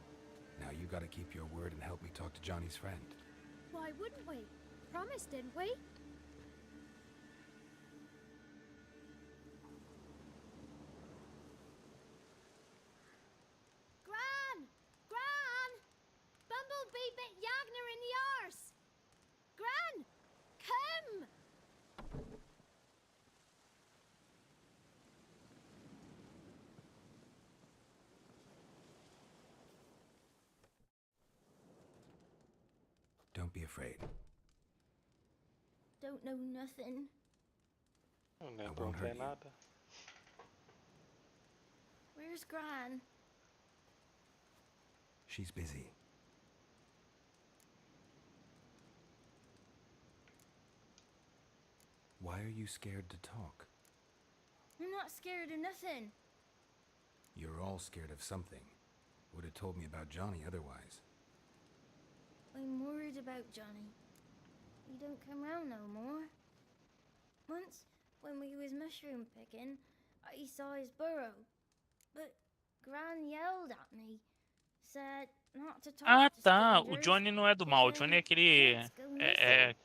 Now you gotta keep your word and help me talk to Johnny's friend. Why wouldn't we? Promised, didn't we? Gran! Gran! Bumblebee bit Yagner in the arse! Gran! Come! Don't be afraid. Don't know nothing. Não I lembro, não won't hurt tem you. nada. Where's Gran? She's busy. Why are you scared to talk? I'm not scared of nothing. You're all scared of something. Would have told me about Johnny otherwise. I'm worried about Johnny. He don't come round no more. Once, when we was mushroom picking, I saw his burrow. But Gran yelled at me. Said not to talk Ah, to tá. O strangers, Johnny não é do mal. O then Johnny é aquele. kids go É, missing.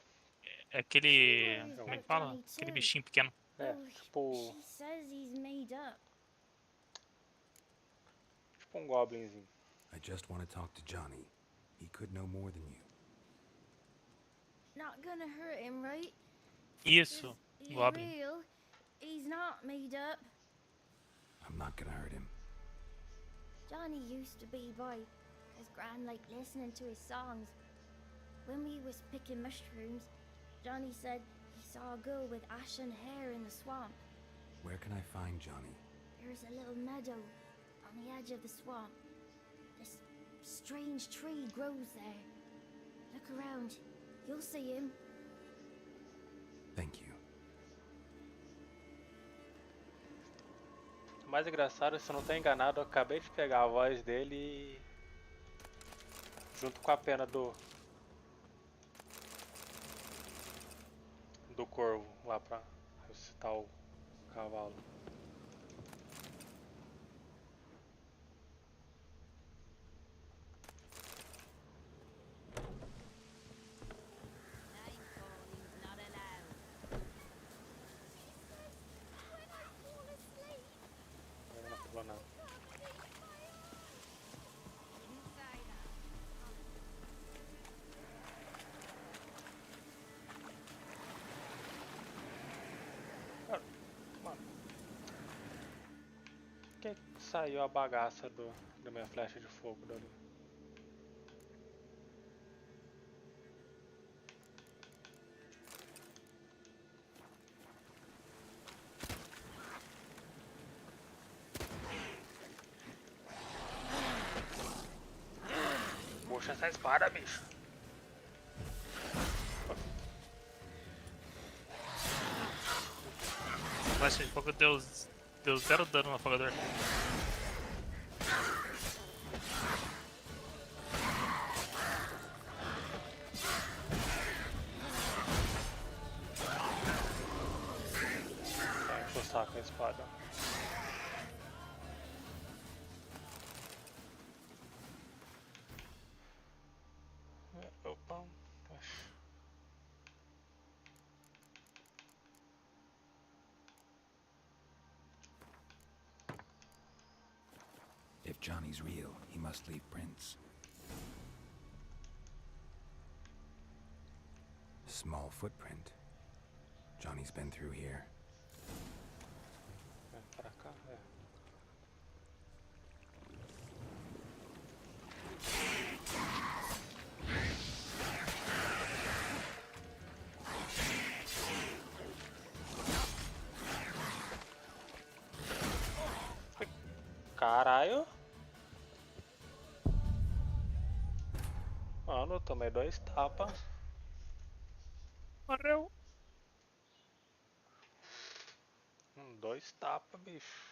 é aquele. She worries Como é que about fala? Johnny Aquele too. bichinho pequeno. É, Oh, tipo she says he's made up. um goblinzinho. I just want to talk to Johnny. He could know more than you. Not gonna hurt him, right? Isso. He's Goblin. real. He's not made up. I'm not gonna hurt him. Johnny used to be by, cause Gran liked listening to his songs. When we was picking mushrooms, Johnny said he saw a girl with ashen hair in the swamp. Where can I find Johnny? There's a little meadow on the edge of the swamp. This strange tree grows there. Look around. You'll see him. Thank you. O mais engraçado, se eu não tô enganado, eu acabei de pegar a voz dele e... junto com a pena do corvo lá pra ressuscitar o cavalo. Name calling's not allowed. When I fall asleep, Não falou nada. Didn't say that. Mano. Por que saiu a bagaça da minha flecha de fogo dali? Puxa essa espada, bicho. Flecha de fogo deu 0 dano no afogador. Vai encostar com a espada. Opa. If Johnny's real, he must leave prints. Small footprint. Johnny's been through here. Pra cá, é. Caralho. Ó. Mano, eu tomei 2 tapas. Morreu. 2 tapas, bicho.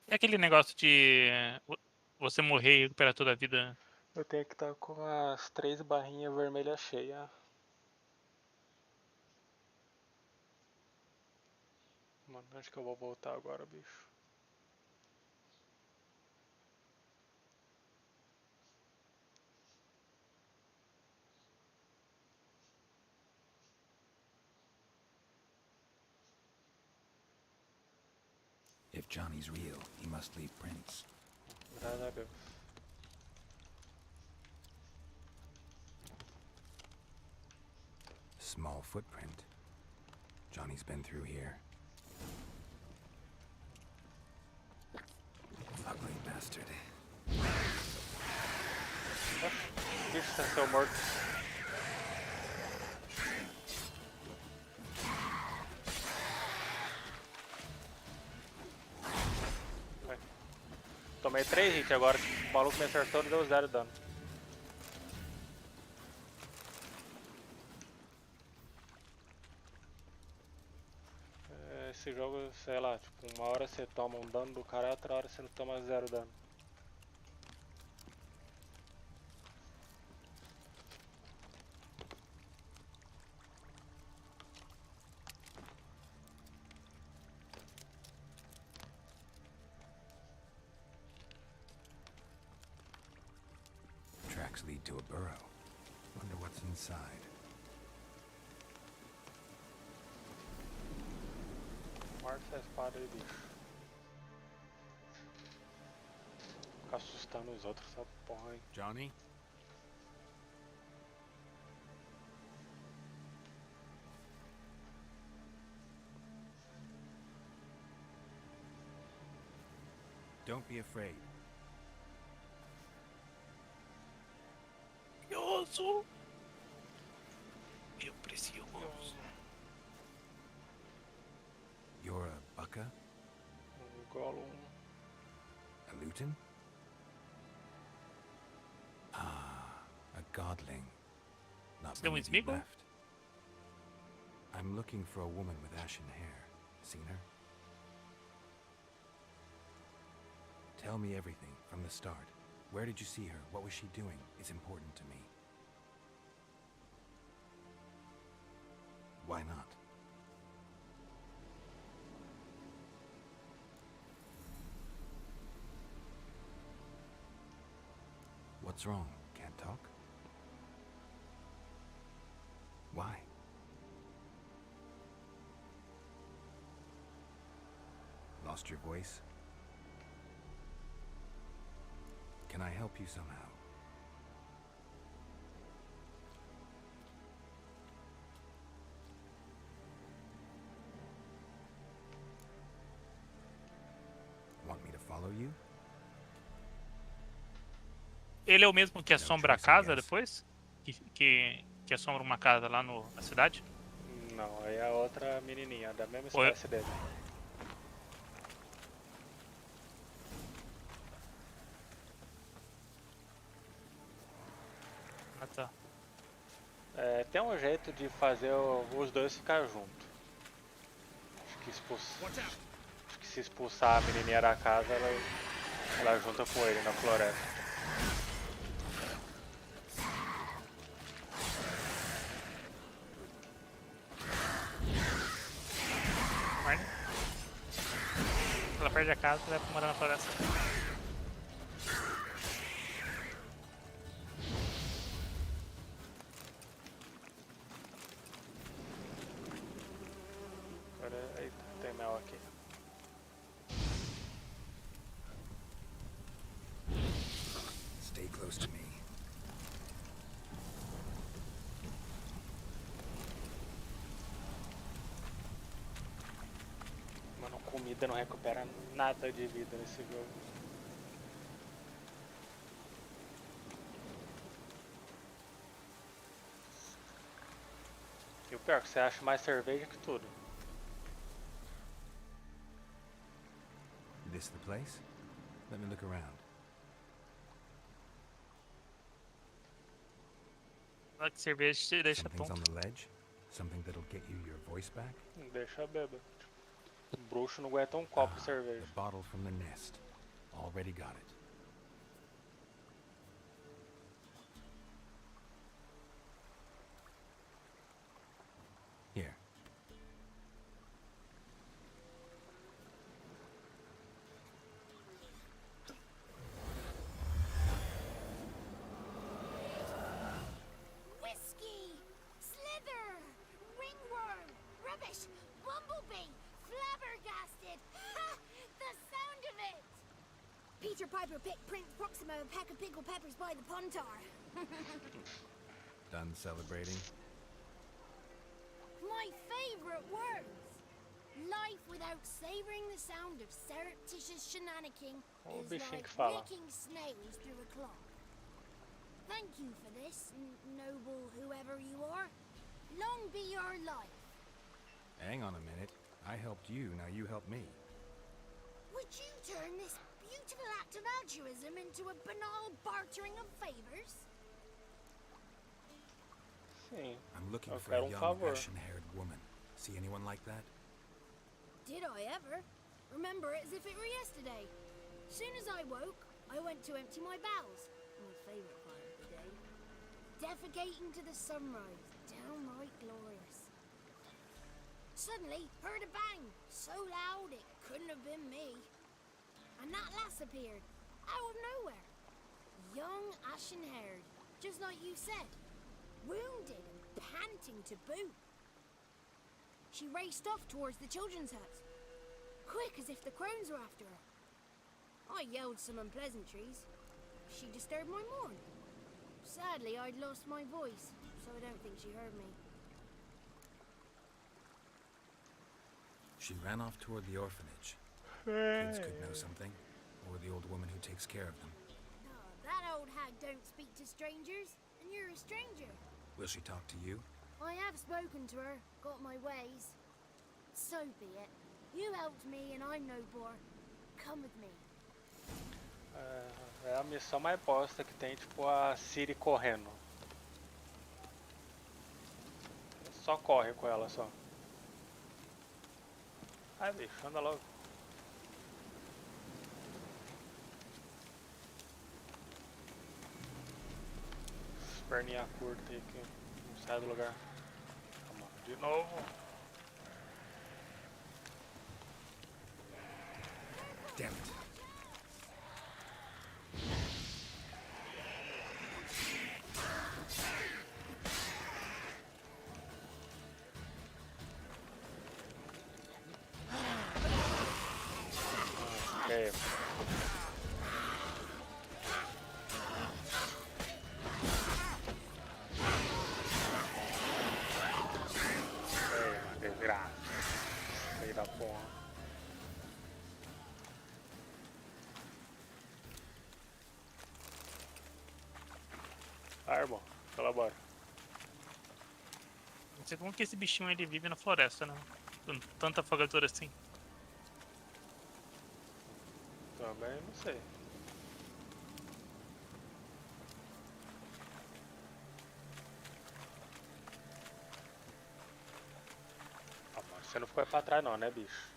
E aquele negócio de você morrer e recuperar toda a vida? Eu tenho que estar com as 3 barrinhas vermelhas cheias. Mano, onde que eu vou voltar agora, bicho? If Johnny's real, he must leave prints. Graças a Deus. Small footprint. Johnny's been through here. Ugly bastard. Bicho, tá seu morto. Vai. Tomei 3 hits agora. O maluco me acertou e deu 0 dano. Esse jogo, sei lá, tipo, uma hora você toma um dano do cara, outra hora você não toma 0 dano. Tracks lead to a burrow. Wonder what's inside. Morta essa espada aí, bicho. Ficar assustando os outros, essa porra, hein. Johnny? Don't be afraid. Precioso. Meu precioso. You're a Bucka? Gollum. A Luton? Ah, a godling. Not Still many with of you Smeagol? left. I'm looking for a woman with ashen hair. Seen her? Tell me everything from the start. Where did you see her? What was she doing? It's important to me. Why not? What's wrong? Can't talk? Why? Lost your voice? Can I help you somehow? Want me to follow you? Ele é o mesmo que assombra a casa depois? Que assombra uma casa lá na cidade? Não, aí é a outra menininha, da mesma Oi. espécie dele. Ah, tá. É, tem um jeito de fazer os dois ficar juntos. Acho que se expulsar a menininha da casa, ela junta com ele na floresta. Mas, ela perde a casa e vai morar na floresta. Eita, tem mel aqui. Stay close to me. Mano, comida não recupera nada de vida nesse jogo. E o pior é que você acha mais cerveja que tudo. This the place? Let me look around. Fala que cerveja te deixa Something's on tonto. the ledge? Something that'll get you your voice back? Deixa bêbado. O bruxo não aguenta um copo de cerveja. The bottle from the nest. Already got it. Here. Whiskey! Slither! Ringworm! Rubbish! Bumblebee! Flabbergasted! Ha! The sound of it! Peter Piper picked Prince Proxima a pack of pickled peppers by the pontar. Done celebrating? My favourite words! Life without savouring the sound of surreptitious shenanigans O is bichinho like que fala. licking snails through a clock. Thank you for this, noble whoever you are. Long be your life. Hang on a minute. I helped you, now you help me. Would you turn this beautiful act of altruism into a banal bartering of favours? Sim. I'm looking Eu for a quero young, favor. ashen-haired woman. See anyone like that? Did I ever? Remember it as if it were yesterday. Soon as I woke, I went to empty my bowels. My favourite part of the day. Defecating to the sunrise. Downright glorious. Suddenly, heard a bang. So loud it couldn't have been me. And that lass appeared. Out of nowhere. Young, ashen-haired. Just like you said. Wounded and panting to boot. She raced off towards the children's hut. Quick as if the crones were after her. I yelled some unpleasantries. She disturbed my morn. Sadly, I'd lost my voice, so I don't think she heard me. She ran off toward the orphanage. Kids could know something. Or the old woman who takes care of them. Oh, that old hag don't speak to strangers, and you're a stranger. Will she talk to you? I have spoken to her, got my ways. So be it. You helped me, and I'm no bore. Come with me. É a missão mais bosta que tem, tipo a Siri correndo. Só corre com ela só. Ai, bicho, anda logo. Perninha curta aí que não sai do lugar. Vamos de novo. Damn it. Okay. Desgraça. Filho da porra. Ah, irmão, colabora. Não sei como que esse bichinho ele vive na floresta, né? Com tanta fogadura assim. Também não sei. Ah, mas você não ficou aí pra trás não, né, bicho?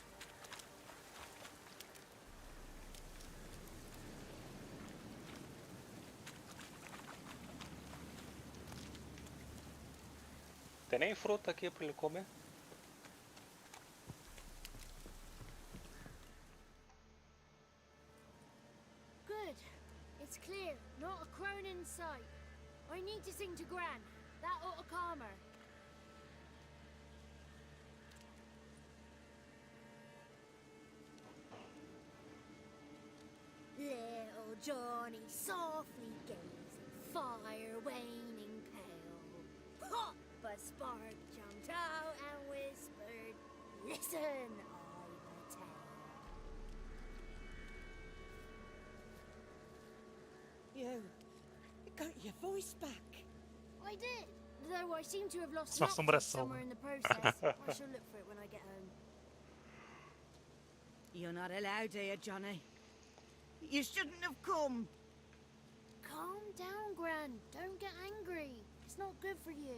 Tem nem fruta aqui pra ele comer. Good. It's clear. Not a crone in sight. I need to sing to Gran. That ought to calm her. Little Johnny softly gazing, fire waning pale. Pop! A spark jumped out and whispered, "Listen, I've a tale." You got your voice back. I did, though I seem to have lost Sua the octave assombração. somewhere in the process. I shall look for it when I get home. You're not allowed here, Johnny. You shouldn't have come. Calm down, Gran. Don't get angry. It's not good for you.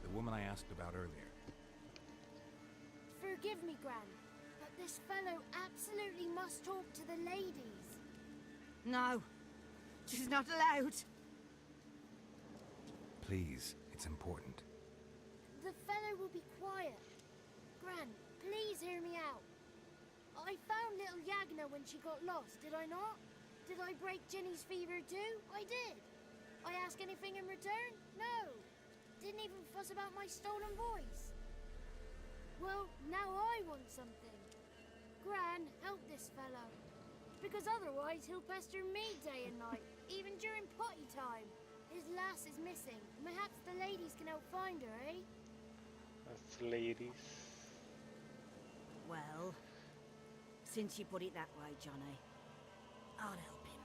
The woman I asked about earlier. Forgive me, Gran, but this fellow absolutely must talk to the ladies. No, she's not allowed. Please, it's important. The fellow will be quiet. Gran, please hear me out. I found little Yagna when she got lost, did I not? Did I break Ginny's fever too? I did. I ask anything in return? No. Didn't even fuss about my stolen voice. Well, now I want something. Gran, help this fellow. Because otherwise he'll pester me day and night, even during potty time. His lass is missing. Perhaps the ladies can help find her, eh? That's ladies. Well, since you put it that way, Johnny, I'll help him.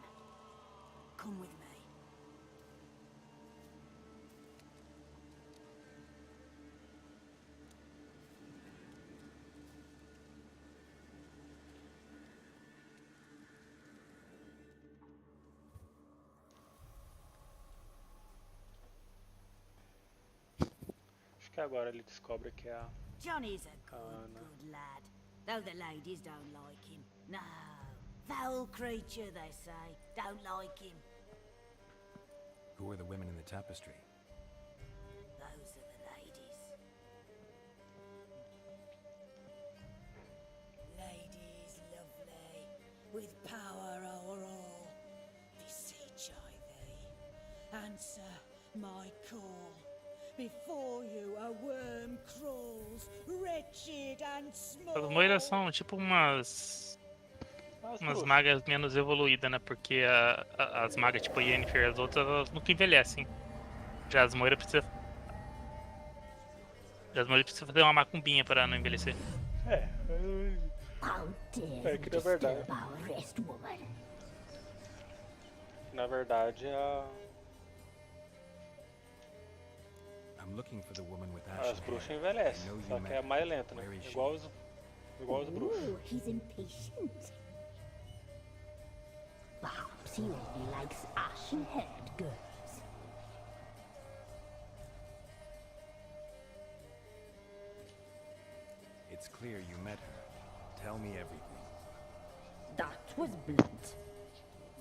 Come with me. Acho que agora ele descobre que é a Johnny's a good, Anna. good lad. Though the ladies don't like him. No. Foul creature, they say. Don't like him. Who are the women in the tapestry? Those are the ladies. Ladies lovely, with power o'er all. Beseech I thee, answer my call. Before you a worm crawls, wretched and small. As moiras são tipo umas bruxas. magas menos evoluídas, né? Porque as magas tipo a Yennefer e as outras, elas nunca envelhecem. Já as moiras precisam fazer uma macumbinha para não envelhecer. É que na verdade. Na verdade I'm looking for the woman with ashen as bruxas hair. envelhecem, I know you só que met é her. mais lenta, né? Where is she? Igual os bruxos. Oh, he's impatient. Perhaps he only likes ashen-haired girls. It's clear you met her. Tell me everything. That was blunt.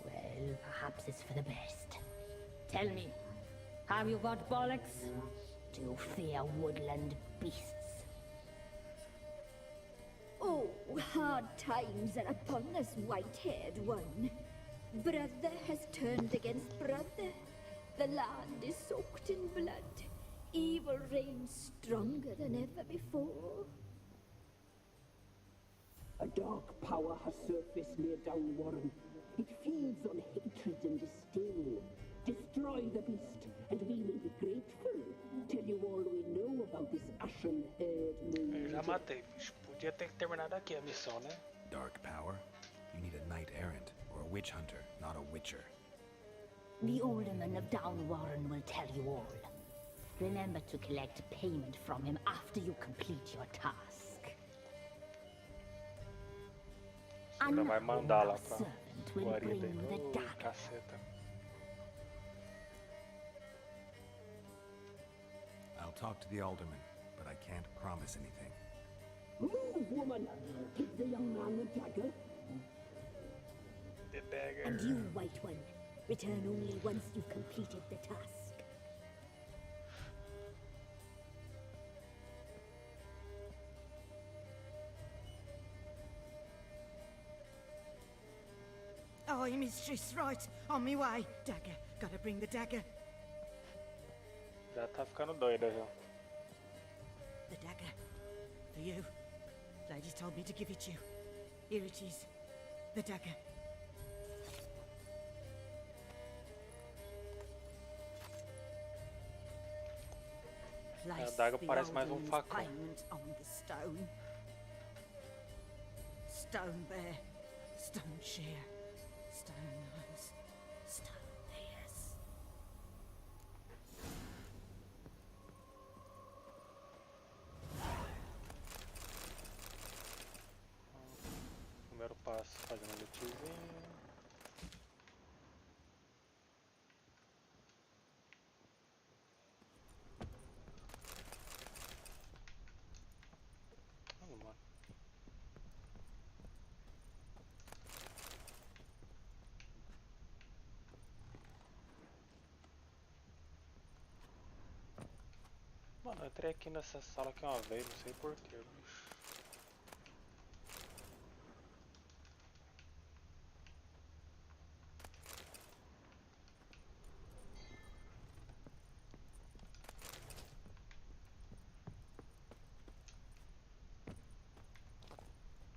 Well, perhaps it's for the best. Tell me, have you got bollocks? Do you fear woodland beasts? Oh, hard times are upon us, white-haired one. Brother has turned against brother. The land is soaked in blood. Evil reigns stronger than ever before. A dark power has surfaced near Downwarren. It feeds on hatred and disdain. Destroy the beast, and we will be grateful. Tell you all we know about this ashen-haired Eu já moon. matei, bicho. Podia ter terminado aqui a missão, né? Dark power? You need a knight errant or a witch hunter, not a witcher. The alderman of Downwarren will tell you all. Remember to collect payment from him after you complete your task. Ainda vai mandar lá our pra servant will guarida bring aí. you the Ô, dagger. caceta. I'll talk to the alderman, but I can't promise anything. Move, woman! Give the young man the dagger. The dagger. And you, White One, return only once you've completed the task. Oh, mistress, right. On me way. Dagger. Gotta bring the dagger. Já tá ficando doida já. The dagger. For you. Ladies told me to give it you. Here it is. The dagger. Place daga the parece mais alderman's facão. payment on the stone. Stone bear. Stone shear. Stone nose. Stone ears. Mano, eu entrei aqui nessa sala aqui uma vez, não sei porquê, bicho.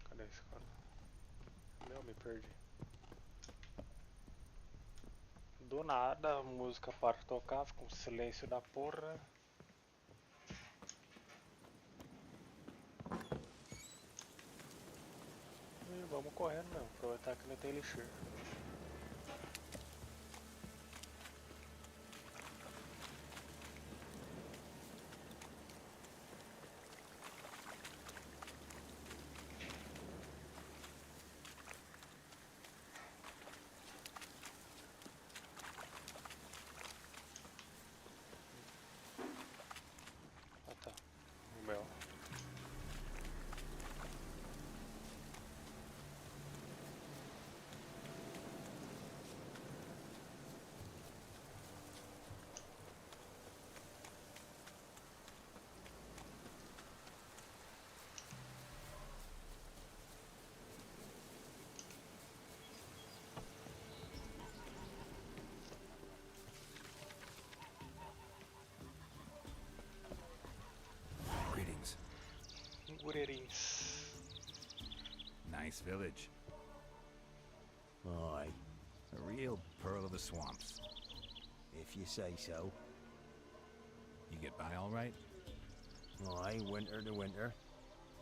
Cadê esse cara? Meu, me perdi. Do nada a música para de tocar, fica um silêncio da porra. E vamos correndo mesmo, aproveitar que não tem elixir. Ah tá, o meu. Greetings. Gurerins. Nice village. Aye, A real pearl of the swamps. if you say so. You get by all right? Aye, winter to winter.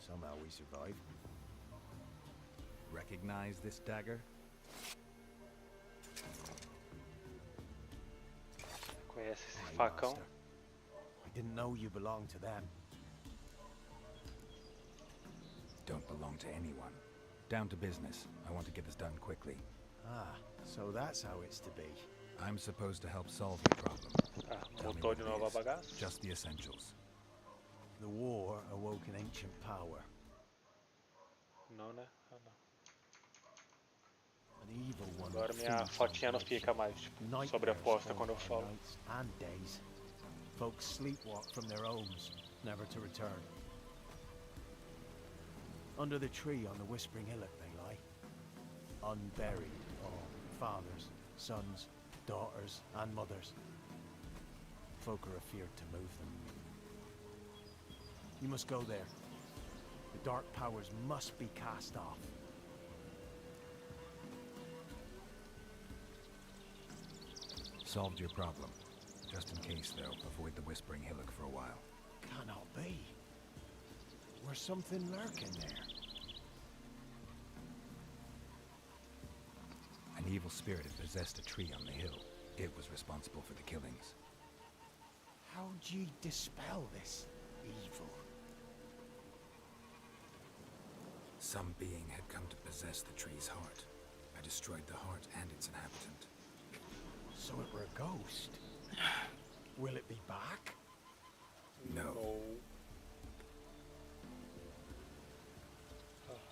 Somehow we survive. Recognize this dagger? Conhece esse Aye, facão? master. I didn't know you belonged to them. Don't belong to anyone. Down to business. I want to get this done quickly. Ah, so that's how it's to be. I'm supposed to help solve your problem. Ah, Tell me voltou what de it novo a is. bagaça? Just the essentials. The war awoke an ancient power. Não, né? Ah, não. An evil one. Agora that minha feeds on fotinha não fica bloodshed. mais tipo, Nightmares sobreposta haunt quando eu our falo. nights and days. Folks sleepwalk from their homes, never to return. Under the tree on the Whispering Hillock they lie. Unburied, all fathers, sons, daughters, and mothers. Folk are afeared to move them. You must go there. The dark powers must be cast off. Solved your problem. Just in case, though, avoid the Whispering Hillock for a while. Cannot be. There's something lurking there. An evil spirit had possessed a tree on the hill. It was responsible for the killings. How'd ye dispel this evil? Some being had come to possess the tree's heart. I destroyed the heart and its inhabitant. So it were a ghost. Will it be back? No.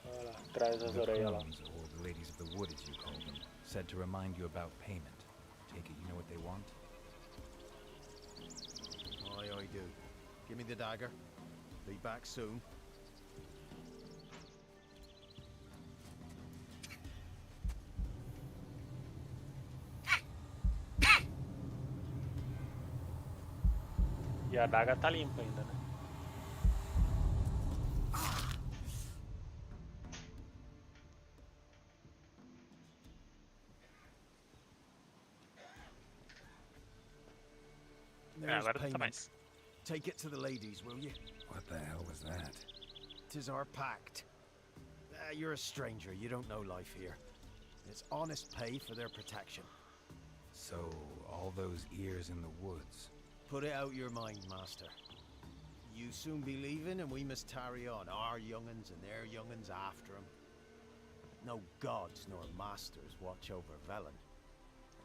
Olha lá, atrás das The orelhas lá. crones, or the ladies of the wood as you call them, said to remind you about payment. Take it you know what they want? Aye, I do. Give me the dagger. Be back soon. E a adaga tá limpa ainda, né? There's agora tá payment. mais. Take it to the ladies, will you? What the hell was that? 'Tis our pact. You're a stranger. You don't know life here. It's honest pay for their protection. So, all those ears in the woods. Put it out your mind, master. You soon be leaving, and we must tarry on, our young'uns and their young'uns after 'em. No gods nor masters watch over Velen.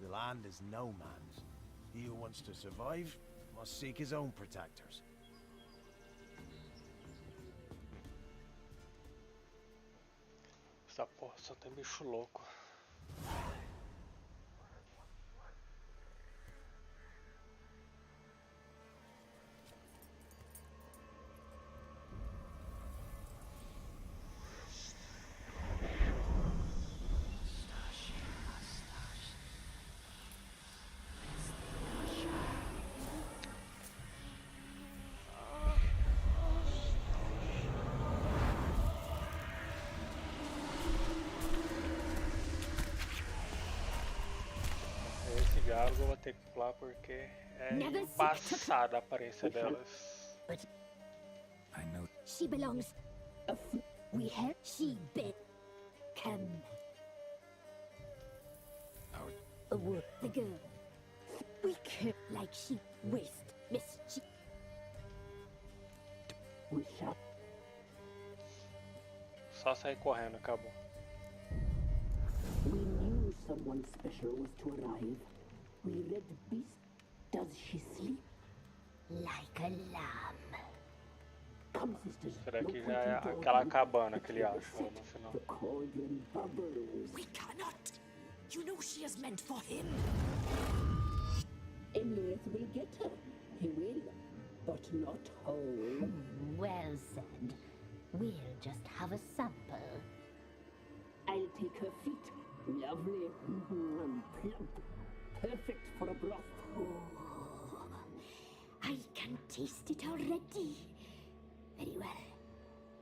The land is no man's. He who wants to survive must seek his own protectors. Essa porra só tem bicho louco. eu vou ter que pular porque é embaçada a aparência delas. I know. She belongs. We have. She bit. Come. A word. The girl. We could like she waste. Miss. She. We shall. Só sair correndo, acabou. We knew someone special was to arrive. We read the beast. Does she sleep? Like a lamb. Come, sisters. Será que já é aquela cabana que ele acha lá no final? The cauldron bubbles. We cannot. You know she is meant for him. Emirath will get her. He will, but not whole. Well said. We'll just have a sample. I'll take her feet. Lovely and plump. Perfect for a broth. Oh, I can taste it already. Very well.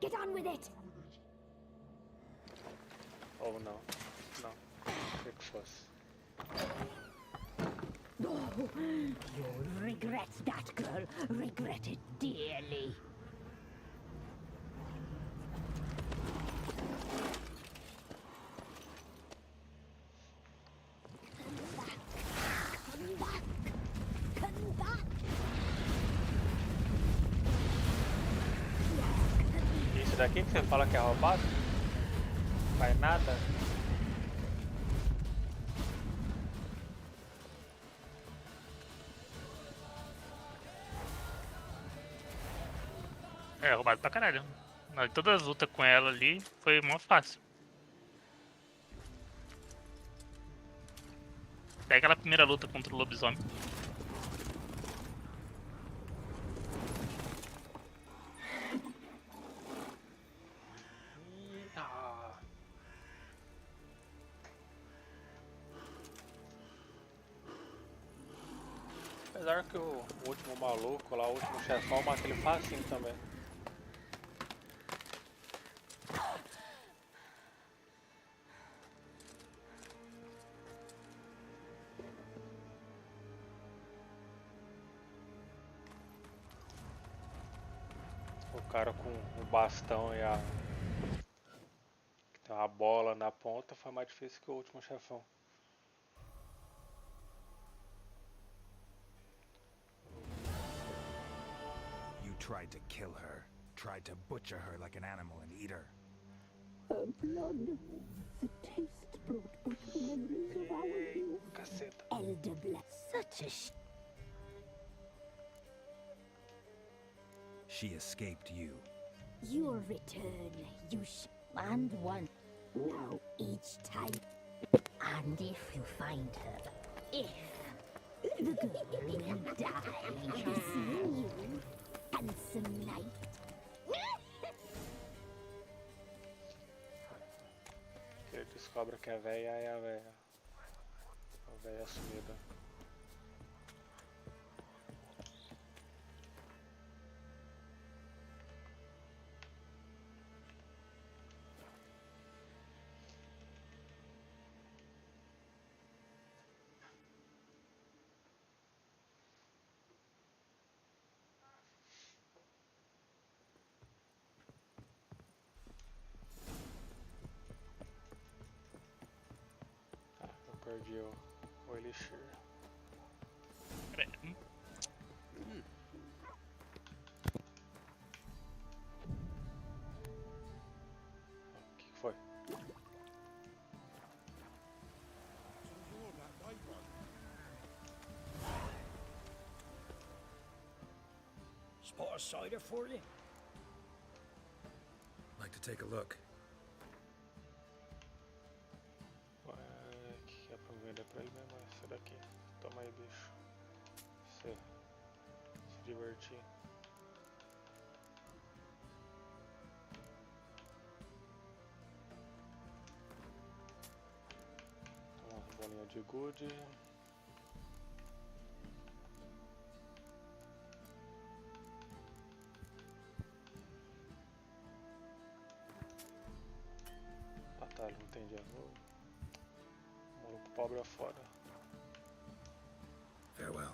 Get on with it. Ou não? Não. O que fosse? Oh, you'll regret that, girl. Regret it dearly. Come back. Isso daqui que você fala que é roubado? Faz nada? É, roubado pra caralho. Mas todas as lutas com ela ali foi mó fácil. Pega aquela primeira luta contra o lobisomem. Apesar que o último maluco lá, o último chefão, mata ele facinho também. O cara com o bastão e a... que tem uma bola na ponta foi mais difícil que o último chefão. Tried to kill her. Tried to butcher her like an animal and eat her. Her blood. The taste brought back memories of our youth. Caceta. Elder blood. Such a She escaped you. Your return, you and one. Now, each time. And if you find her, if the girl will die. I'll be seeing you. Handsome knight. Ele descobre que a véia é a véia. A véia sumida. Perdi o elixir. O que foi? Spot a cider for you? Like to take a look. Pra ele mesmo, esse daqui. Toma aí, bicho. Você se divertir. Toma uma bolinha de good. Batalha, não tem dia novo. Maluco pobre afora. Farewell.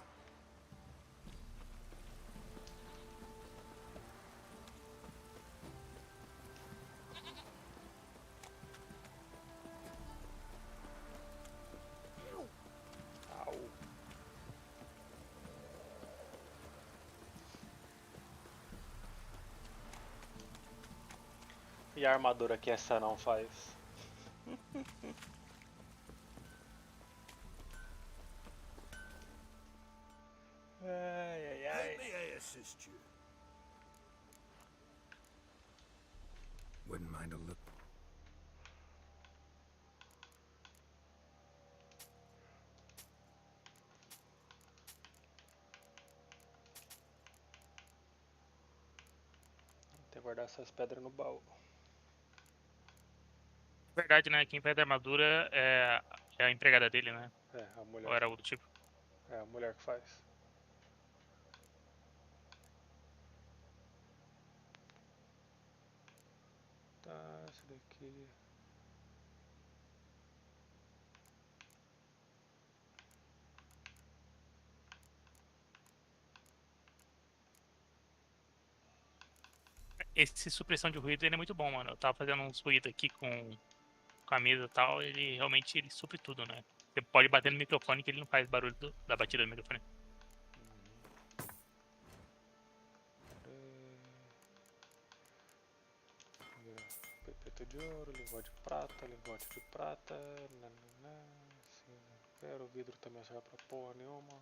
Au. E a armadura que essa não faz? Ai, ai, ai. Let me assist you. Wouldn't mind a look. Tem que guardar essas pedras no baú. Verdade, né? Quem faz a armadura é a empregada dele, né? É, a mulher. Ou era algo do tipo? É a mulher que faz. Tá, esse daqui. Esse supressão de ruído ele é muito bom, mano. Eu tava fazendo uns ruídos aqui com a mesa e tal, ele realmente ele supre tudo, né? Você pode bater no microfone que ele não faz barulho da batida do microfone. Pepeta de ouro, lingote de prata, lingote de prata. Nananã, assim, quero. O vidro também não serve pra porra nenhuma.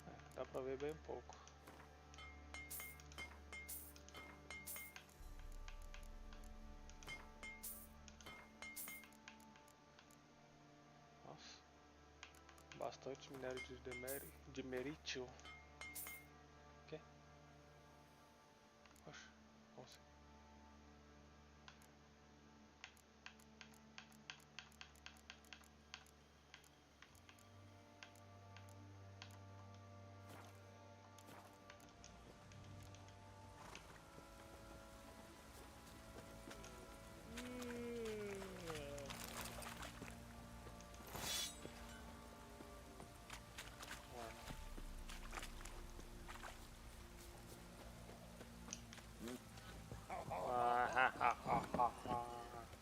É, dá pra ver bem pouco. Nossa, bastante minério de merítio. Que? Oxe, como assim?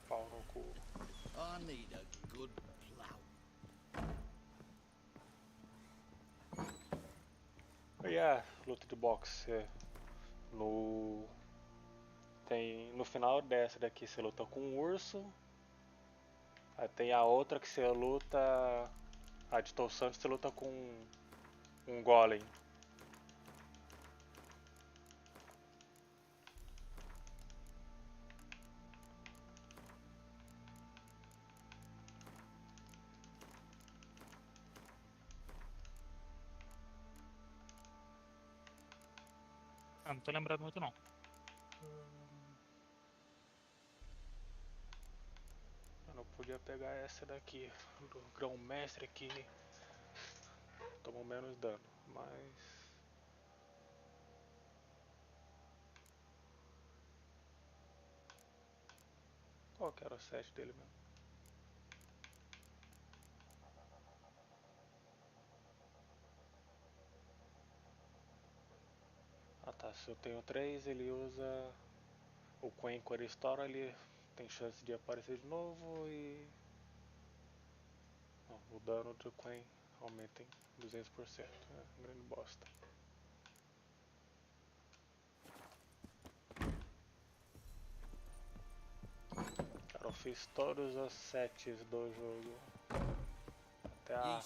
Pau no cu. I need a good plow. E a luta de boxe no final dessa daqui você luta com um urso. Aí tem a outra que você luta, a de Todos você luta com um golem. Ah, não tô lembrando muito não. Eu não podia pegar essa daqui, do grão-mestre que tomou menos dano, mas... Qual que era o set dele mesmo? Ah tá, se eu tenho 3, ele usa o Quen quando ele estoura, ele tem chance de aparecer de novo e... Não, o dano do Quen aumenta em 200%, grande bosta. Cara, eu fiz todos os sets do jogo, até a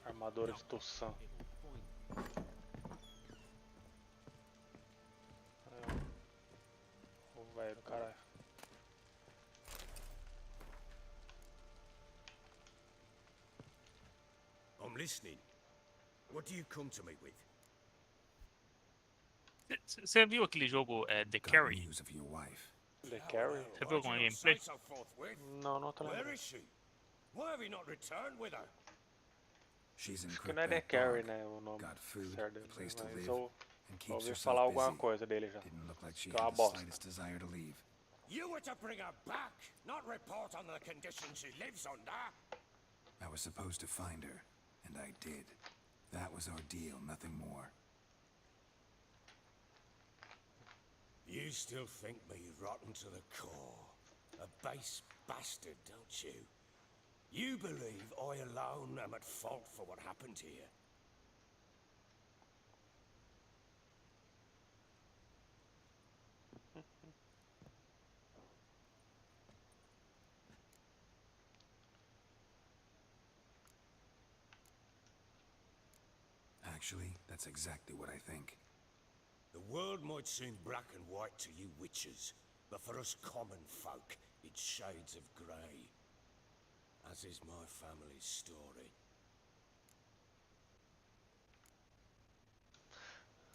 armadura de Toussaint. O velho do caralho. I'm listening. What do you come to me with? Você viu aquele jogo The Carry? News of your wife. The Carry? Você viu alguma gameplay? Não, não tô Where lembrando. is she? Why have you not returned with her? She's in Acho que não é The Crookback Carry, Bog. né, o nome Got food, certo dele, a place to mas live, eu and keeps ouvi herself falar alguma busy. coisa dele já. Didn't look like she Que é uma had the bosta. slightest desire to leave. You were to bring her back, not report on the conditions she lives under. I was supposed to find her, and I did. That was our deal, nothing more. You still think me rotten to the core. A base bastard, don't you? You believe I alone am at fault for what happened here. Actually, that's exactly what I think. The world might seem black and white to you witches, but for us common folk, it's shades of grey. As is my family's story.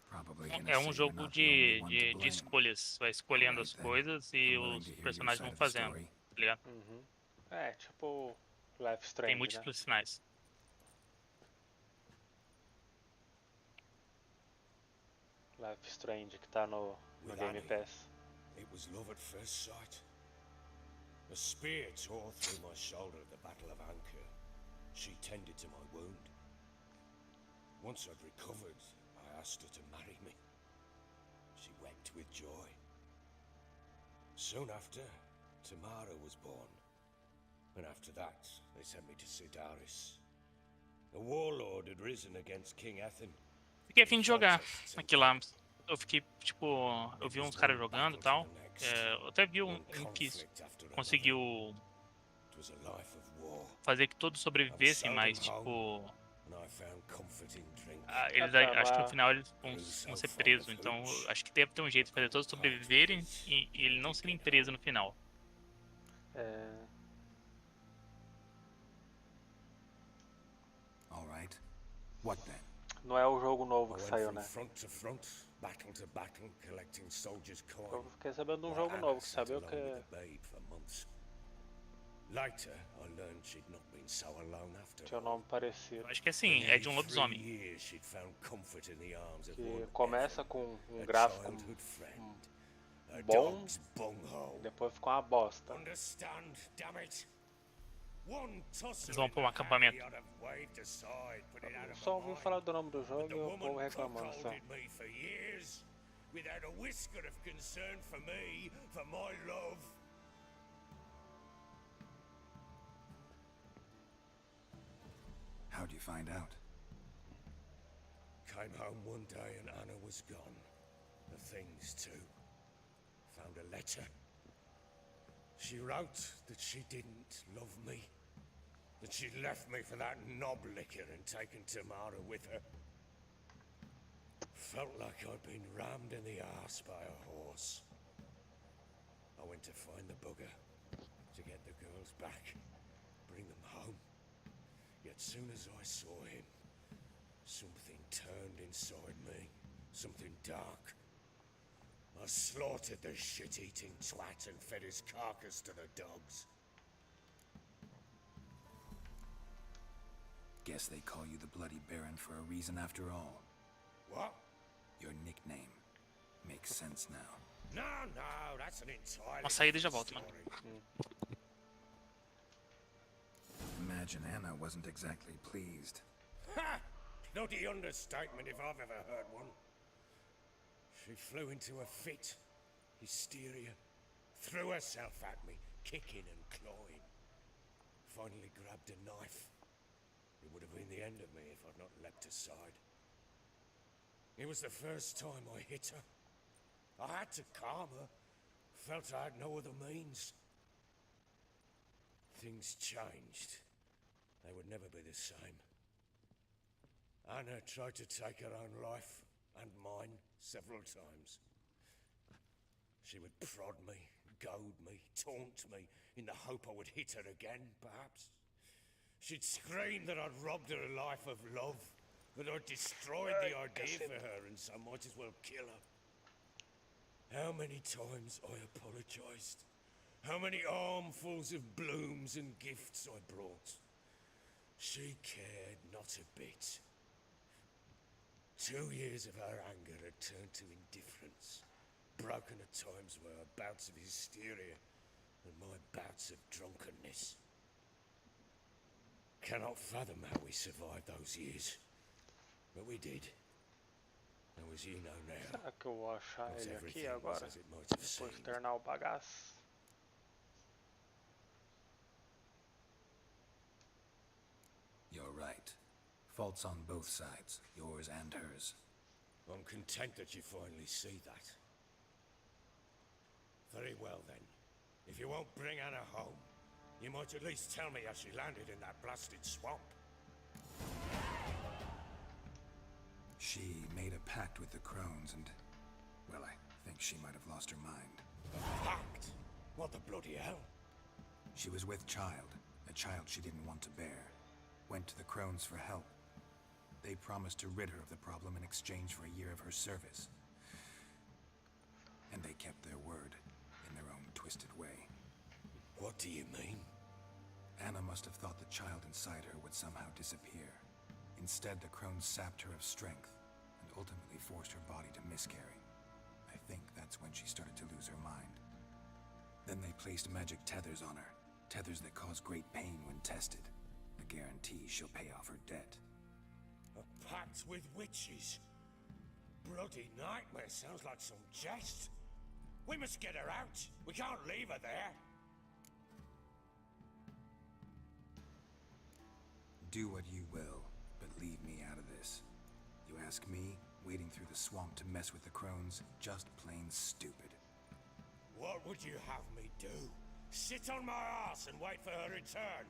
Probably É gonna say jogo you're not the only one to de blame. escolhas. Vai escolhendo as Alright, then. coisas e I'm willing os to hear your personagens side vão of the fazendo, story. tá ligado? Uhum. É, tipo Life Tem Strange, né? múltiplos finais. Life Strange, que tá no With Game Annie, Pass. it was love at first sight. A spear tore through my shoulder at the Battle of Anchor. She tended to my wound. Once I'd recovered, I asked her to marry me. She wept with joy. Soon after, Tamara was born. And after that, they sent me to Sidaris. A warlord had risen against King Ethan. Fiquei a fim de jogar aquilo lá. Eu fiquei, tipo, eu vi uns caras jogando e tal. Eu até vi um que conseguiu fazer que todos sobrevivessem, mas, tipo, eles, acho que no final eles vão ser presos. Então, acho que deve ter um jeito de fazer todos sobreviverem e ele não serem preso no final. Alright. What then? Não é o jogo novo que saiu, né? Battle to battle, collecting soldiers' coin. Eu fiquei sabendo de um jogo novo que sabia o que. Later, I learned she'd not been so alone after. Tinha um nome parecido. Acho que é assim, é de um lobisomem. Que começa com um gráfico bom e depois fica uma bosta. Vocês vão para um acampamento. Eu só ouvi falar do nome do jogo e o povo reclamando só. Without a whisker of concern for me, for my love. How'd you find out? Came home one day and Anna was gone. The things too. Found a letter. She wrote that she didn't love me. That she'd left me for that knob licker and taken Tamara with her. Felt like I'd been rammed in the arse by a horse. I went to find the bugger, to get the girls back, bring them home. Yet soon as I saw him, something turned inside me, something dark. I slaughtered the shit-eating twat and fed his carcass to the dogs. Guess they call you the Bloody Baron for a reason after all. What? Your nickname. Makes sense now. No, that's an entirely Uma saída e já volto, mano. Imagine Anna wasn't exactly pleased. Ha! Bloody understatement if I've ever heard one. She flew into a fit. Hysteria. Threw herself at me, kicking and clawing. Finally grabbed a knife. It would have been the end of me if I'd not leapt aside. It was the first time I hit her. I had to calm her. Felt I had no other means. Things changed. They would never be the same. Anna tried to take her own life, and mine, several times. She would prod me, goad me, taunt me, in the hope I would hit her again, perhaps. She'd scream that I'd robbed her life of love, that I'd destroyed the idea for her, and so I might as well kill her. How many times I apologized. How many armfuls of blooms and gifts I brought. She cared not a bit. 2 years of her anger had turned to indifference. broken at times were her bouts of hysteria and my bouts of drunkenness. Cannot fathom how we survived those years, but we did. And as you know now, Será que eu vou achar not ele everything aqui was agora? as it might have Depois de seemed. terminar o bagaço. You're right. Faults on both sides, yours and hers. I'm content that you finally see that. Very well then. If you won't bring Anna home, you might at least tell me how she landed in that blasted swamp. She made a pact with the crones and, well, I think she might have lost her mind. A pact? What the bloody hell? She was with child, a child she didn't want to bear. Went to the crones for help. They promised to rid her of the problem in exchange for a year of her service. And they kept their word, in their own twisted way. What do you mean? Anna must have thought the child inside her would somehow disappear. Instead, the crones sapped her of strength, and ultimately forced her body to miscarry. I think that's when she started to lose her mind. Then they placed magic tethers on her, tethers that cause great pain when tested. A guarantee she'll pay off her debt. A pact with witches? Bloody nightmare, sounds like some jest. We must get her out. We can't leave her there. Do what you will, but leave me out of this. You ask me, wading through the swamp to mess with the crones, just plain stupid. What would you have me do? Sit on my ass and wait for her return?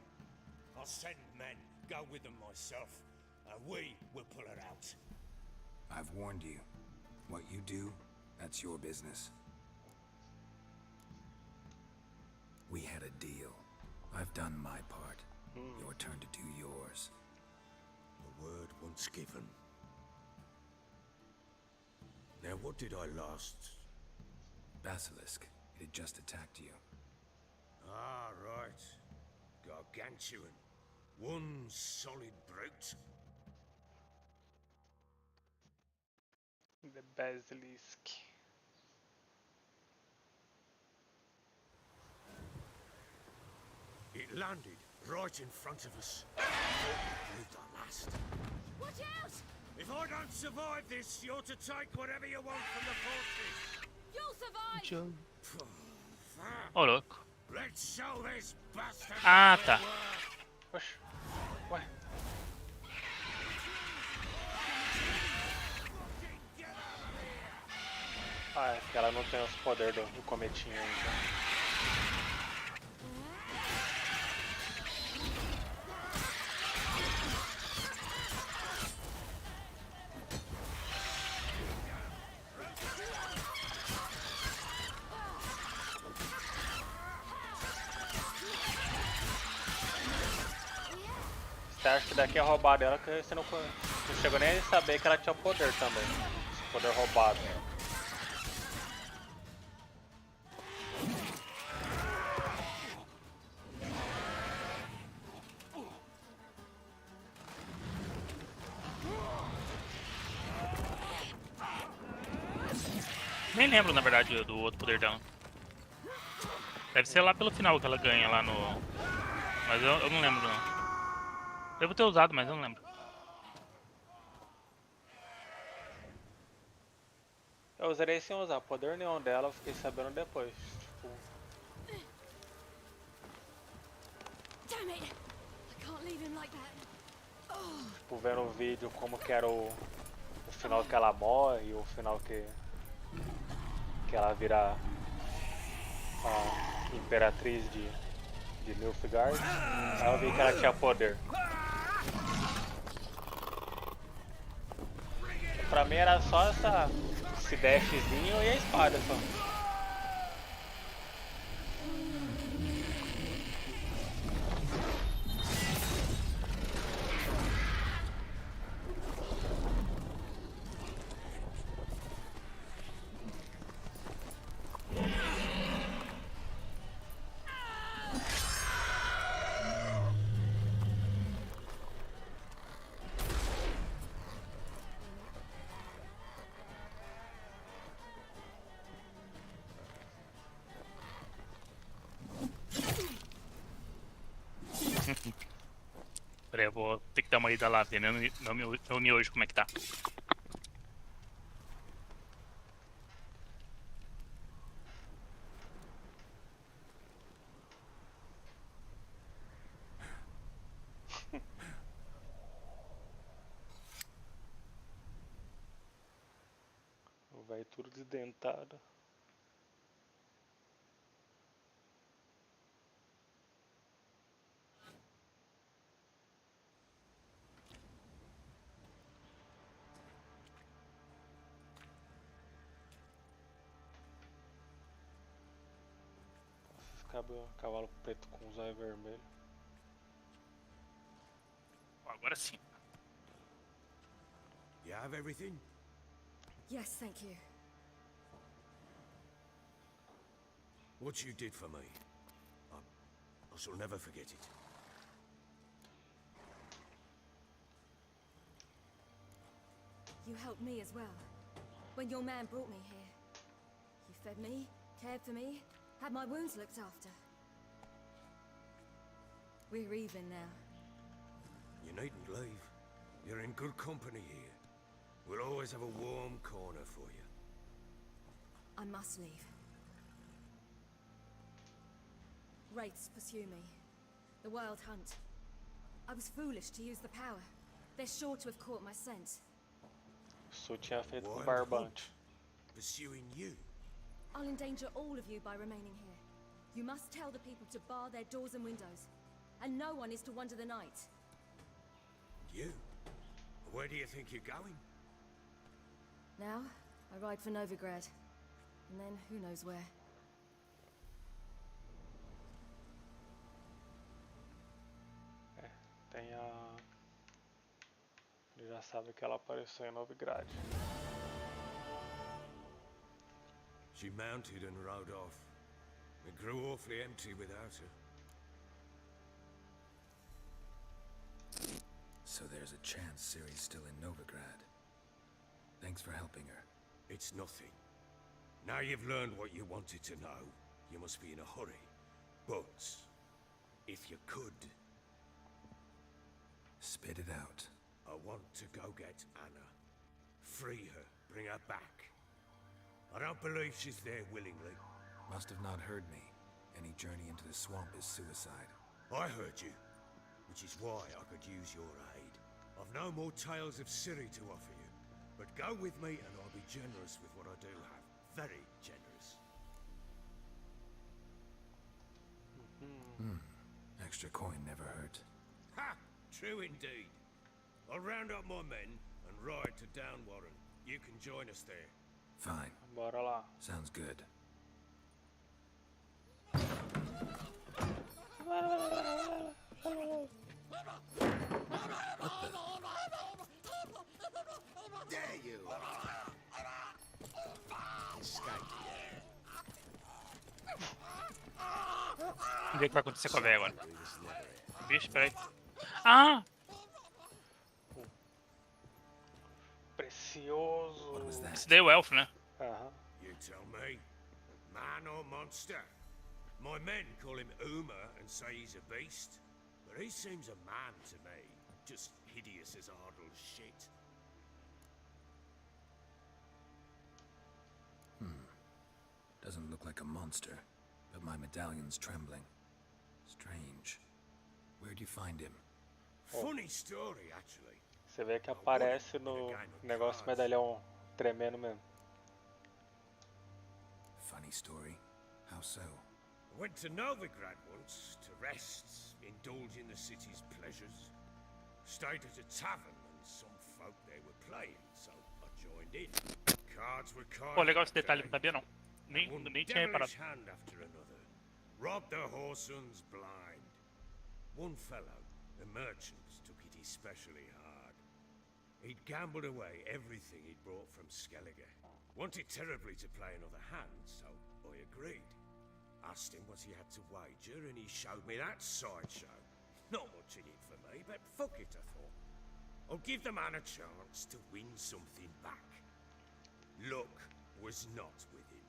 I'll send men, go with them myself, and we will pull her out. I've warned you. What you do, that's your business. We had a deal. I've done my part. Your turn to do yours. A word once given. Now what did I last? Basilisk. It had just attacked you. Ah, right. Gargantuan. One solid brute. The Basilisk. It landed right in front of us. I thought we breathed our last. Watch out! If I don't survive this, you're to take whatever you want from the fortress. You'll survive! Ô, louco. Let's show this bastard. Ah, tá. Oxe. Ué. Ah, é que ela não tem os poderes do cometinho ainda. Você acha que daqui é roubar dela que você não chegou nem a saber que ela tinha poder também. Esse poder roubado. Nem lembro, na verdade, do outro poder dela. Deve ser lá pelo final que ela ganha lá no... Mas eu não lembro, não. Devo ter usado, mas eu não lembro. Eu usarei sem usar poder nenhum dela, eu fiquei sabendo depois. Tipo, Damn it! I can't leave him like that. tipo vendo o vídeo como que era o final que ela morre e o final que ela vira a imperatriz de Nilfgaard. Aí eu vi que ela tinha poder. Pra mim era só esse dashzinho e a espada só. Peraí, eu vou ter que dar uma ida lá, ver meu miojo como é que tá. Vai tudo desdentado. Cavalo preto com zóio vermelho. Agora sim. You have everything? Yes, thank you. What you did for me, I shall never forget it. You helped me as well. When your man brought me here. You fed me, cared for me, had my wounds looked after. We're even now. You needn't leave. You're in good company here. We'll always have a warm corner for you. I must leave. Wraiths pursue me. The Wild Hunt. I was foolish to use the power. They're sure to have caught my scent. Isso tinha feito com o barbante. Pursuing you? I'll endanger all of you by remaining here. You must tell the people to bar their doors and windows. And no one is to wander the night. You? Where do you think you're going? Now, I ride for Novigrad. And then who knows where. Tem a... Ele já sabe que ela apareceu em Novigrad. She mounted and rode off. It grew awfully empty without her. So there's a chance Ciri's still in Novigrad. Thanks for helping her. It's nothing. Now you've learned what you wanted to know, you must be in a hurry. But, if you could... Spit it out. I want to go get Anna. Free her, bring her back. I don't believe she's there willingly. Must have not heard me. Any journey into the swamp is suicide. I heard you, which is why I could use your aid. I've no more tales of Ciri to offer you, but go with me and I'll be generous with what I do have. Very generous. Extra coin never hurt. Ha! True indeed. I'll round up my men and ride to Downwarren. You can join us there. Fine. Bora lá. Sounds good. There you are. Escape. Vamos ver o que vai acontecer com a véia agora. Bicho, peraí. Ah! Precioso. Esse daí é o elfo, né? You tell me. Man or monster? My men call him Uma and say he's a beast. But he seems a man to me. Just hideous as Ardle's shit. Doesn't look like a monster, but my medallion's trembling. Strange. Where'd you find him? Funny story, actually. Você vê que aparece no negócio medalhão tremendo mesmo. Funny story? How so? I went to Novigrad once to rest, indulge in the city's pleasures. Stayed at a tavern and some folk there were playing, so I joined in. Cards were cards. Pô, legal esse detalhe, não sabia não. Nem tinha reparado. Hand after another. Robbed the whoresons blind. One fellow, a merchant, took it especially hard. He'd gambled away everything he'd brought from Skellige. Wanted terribly to play another hand, so I agreed. Asked him what he had to wager, and he showed me that sideshow. Not much in it for me, but fuck it, I thought. I'll give the man a chance to win something back. Luck was not with him,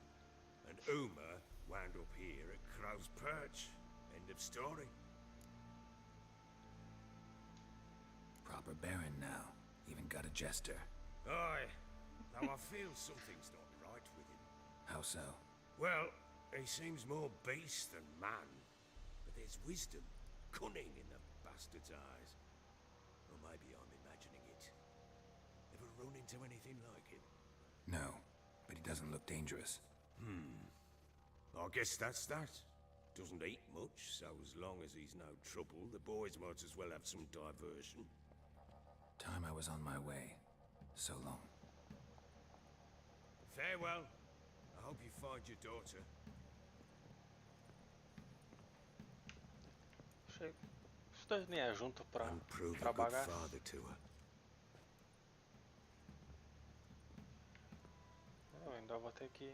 and Uma wound up here at Crow's Perch. End of story. Proper baron now. Even got a jester. Aye. Though I feel something's not right with him. How so? Well, he seems more beast than man. But there's wisdom, cunning in the bastard's eyes. Or maybe I'm imagining it. Ever run into anything like him? No, but he doesn't look dangerous. I guess that's that. Doesn't eat much, so as long as he's no trouble, the boys might as well have some diversion. Time I was on my way. So long. Farewell. I hope you find your daughter. Chega. Os dois nem é junto pra And prove a good bagaço. father to her. Eu ainda vou ter que...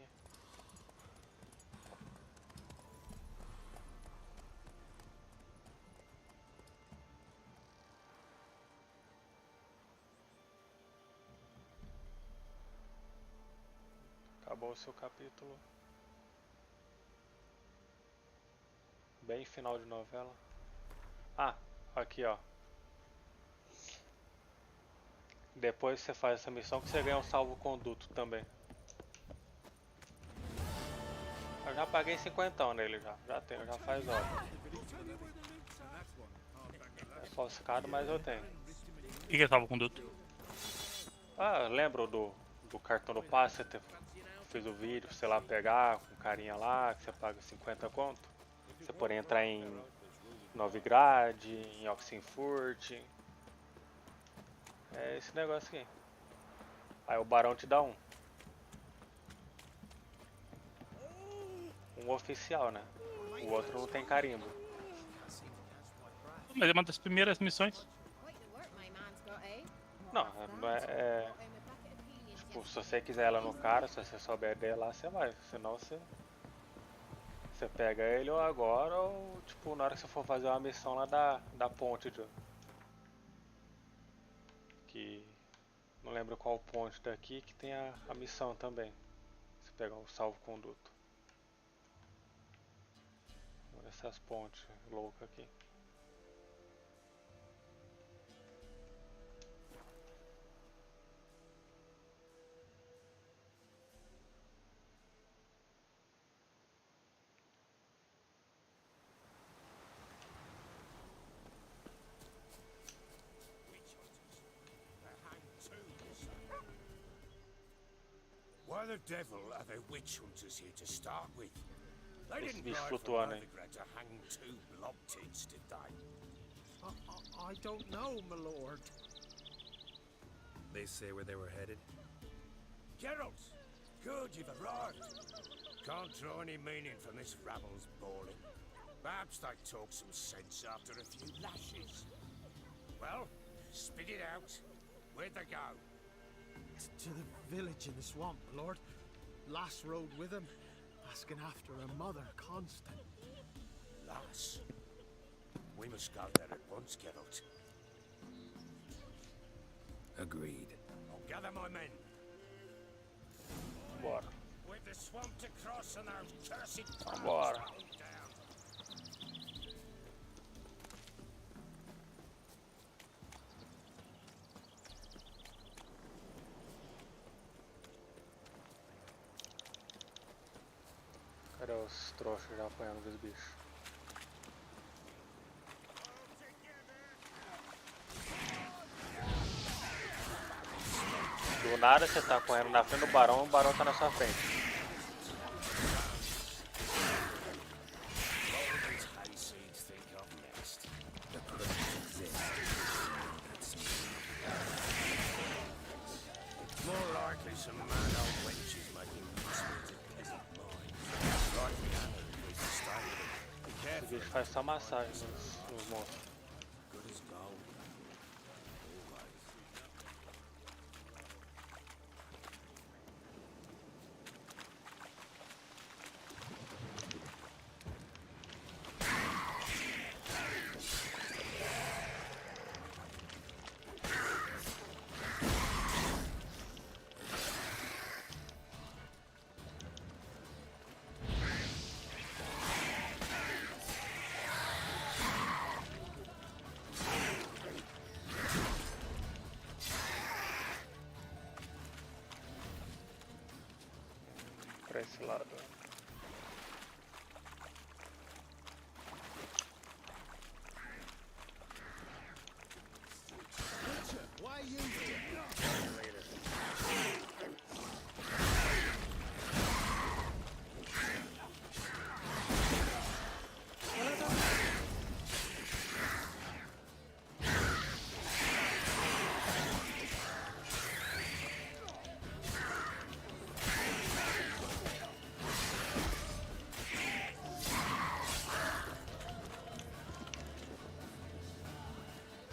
Acabou o seu capítulo. Bem final de novela. Ah, aqui ó. Depois você faz essa missão que você ganha um salvo-conduto também. Eu já paguei 50 nele já. Já tenho, já faz hora. É falsificado, mas eu tenho. O que é salvo-conduto? Ah, lembro do cartão do passe, você fez o vídeo, sei lá, pegar com carinha lá, que você paga 50 conto. Você pode entrar em Novigrad, em Oxenfurt. É esse negócio aqui. Aí o barão te dá um. Um oficial, né? O outro não tem carimbo. Mas é uma das primeiras missões. Não, tipo, se você quiser ela no cara, se você souber dela lá, você vai. Senão você pega ele ou agora, ou tipo, na hora que você for fazer uma missão lá da ponte que não lembro qual ponte daqui que tem a missão também. Você pegar um salvo-conduto. Uma dessas pontes loucas aqui. Why the devil are there witch hunters here to start with? They Esse didn't bicho ride from flutuando aí. Novigrad to hang two blob tits, did they? I don't know, my lord. They say where they were headed? Geralt! Good, you've arrived. Can't draw any meaning from this rabble's bawling. Perhaps they talk some sense after a few lashes. Well, spit it out. Where'd they go? To the village in the swamp, my lord. Lass rode with him, asking after her mother, Constant. Lass. We must go there at once, Geralt. Agreed. I'll gather my men. Bora. With the swamp to cross and those cursed paths Bora. to hold down. Cadê os trouxas já apanhando dos bichos? Do nada você tá correndo na frente do barão e o barão tá na sua frente. More likely some mad old wenches making peace with a peasant mind. Like the Anna who was the stable. Be Esse careful. bicho faz só massagem nos monstros. Good as gold. Always. pra esse lado. Why are you here?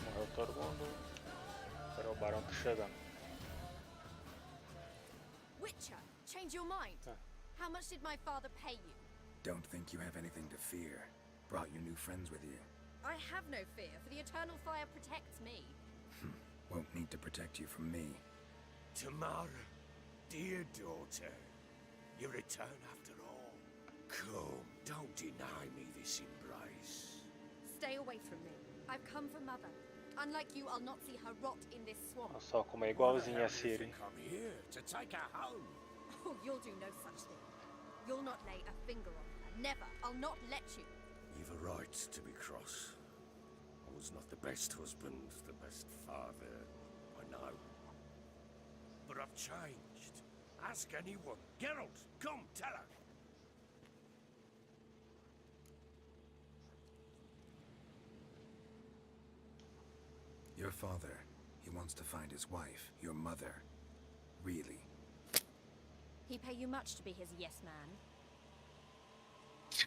Morreu todo mundo. Agora o barão tá chegando. Witcher, change your mind. How much did my father pay you? Don't think you have anything to fear. Brought your new friends with you. I have no fear, for the eternal fire protects me. Won't need to protect you from me. Tamara, dear daughter, you return after all. Come, don't deny me this embrace. Stay away from me. I've come for Mother. Unlike you, I'll not see her rot in this swamp. Olha só como é igualzinha a Siri. Come here to take her home. Oh, you'll do no such thing. You'll not lay a finger on her. Never. I'll not let you. You've a right to be cross. I was not the best husband, the best father, I know. But I've changed. Ask anyone. Geralt, come, tell her. Your father, he wants to find his wife, your mother. Really? He pay you much to be his yes man?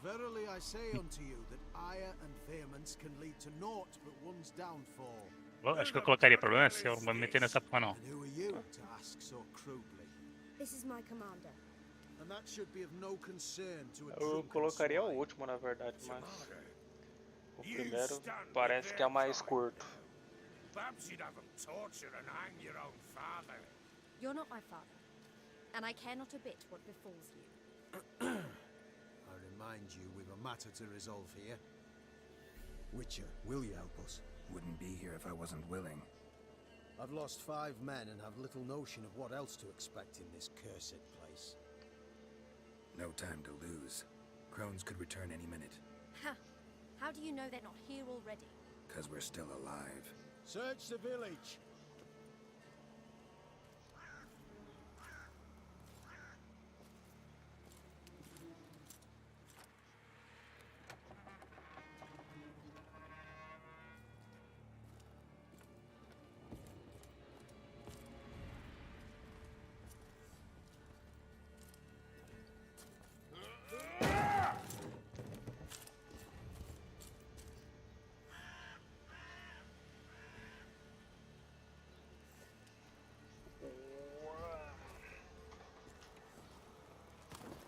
Verily I say unto you that ire and vehemence can lead to naught but one's downfall. Bom, acho que eu colocaria problema se eu me meter nessa porra não. And who are you to ask so crudely? This is my commander. And that should be of no concern to a Eu drunken colocaria o swine. último, na verdade, mas o primeiro parece que é mais curto. Perhaps you'd have them torture and hang your own father. You're not my father, and I care not a bit what befalls you. I remind you we've a matter to resolve here. Witcher, will you help us? Wouldn't be here if I wasn't willing. I've lost 5 men and have little notion of what else to expect in this cursed place. No time to lose. Crones could return any minute. Ha! How do you know they're not here already? 'Cause we're still alive. Search the village.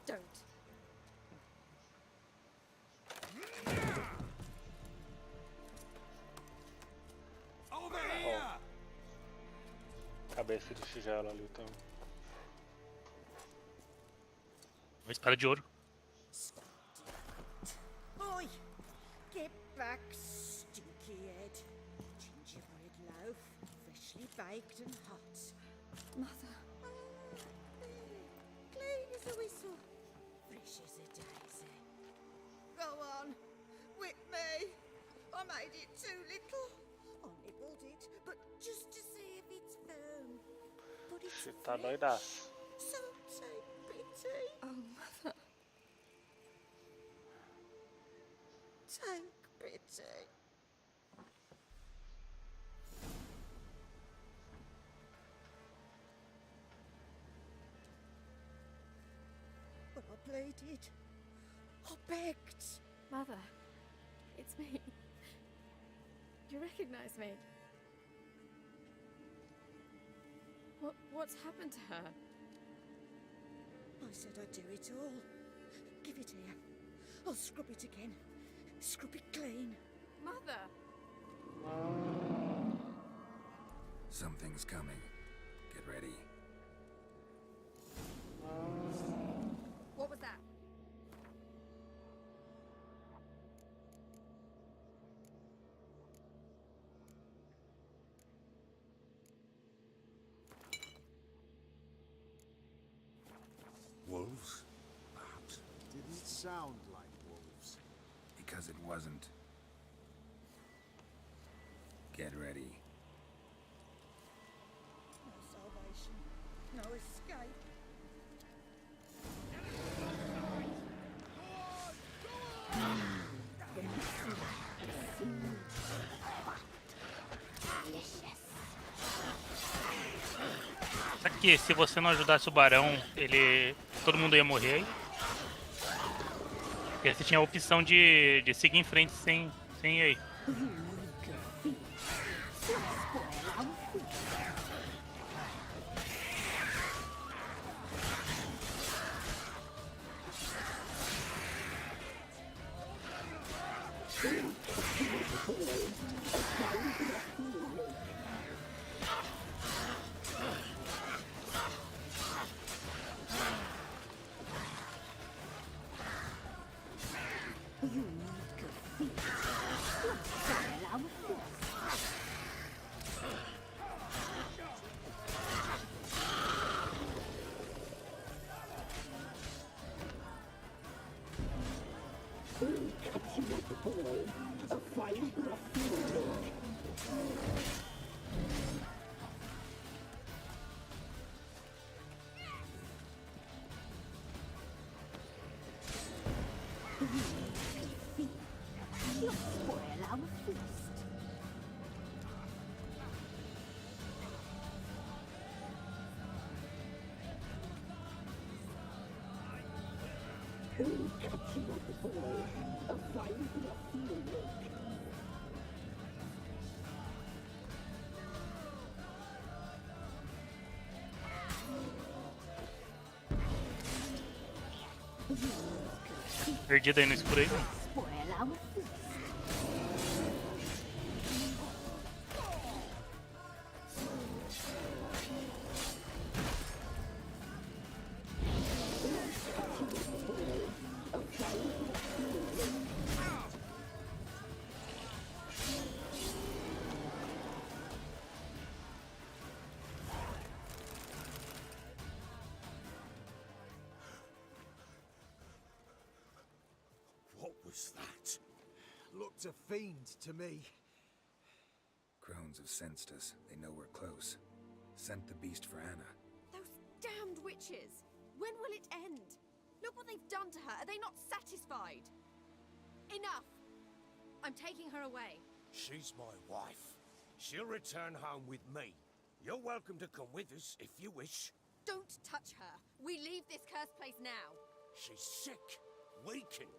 Don't. Over here! Cabeça de tigela ali também. Uma espada de ouro. Oi! Get back, stinky head. Gingerbread loaf, freshly baked and hot. Mother. Clean as a whistle. Fresh as a daisy. Go on, whip me. I made it too little. I nibbled it, but just to see if it's firm. But it's Você tá doidaço. so take pity. Oh, Mother. Take pity. But I pleaded. I begged. Mother, it's me. Do you recognize me? What's happened to her? I said I'd do it all. Give it here. I'll scrub it again. Scrub it clean. Mother! Something's coming. Get ready. What was that? Wolves? sound like wolves? Because it wasn't. Get ready. No salvation. No escape. Aqui, se você não ajudasse o barão, todo mundo ia morrer. E aí você tinha a opção de seguir em frente sem ir aí. Perdido aí no escuro aí. What was that? Looked a fiend to me. Crones have sensed us. They know we're close. Sent the beast for Anna. Those damned witches! When will it end? Look what they've done to her. Are they not satisfied? Enough! I'm taking her away. She's my wife. She'll return home with me. You're welcome to come with us if you wish. Don't touch her. We leave this cursed place now. She's sick, weakened.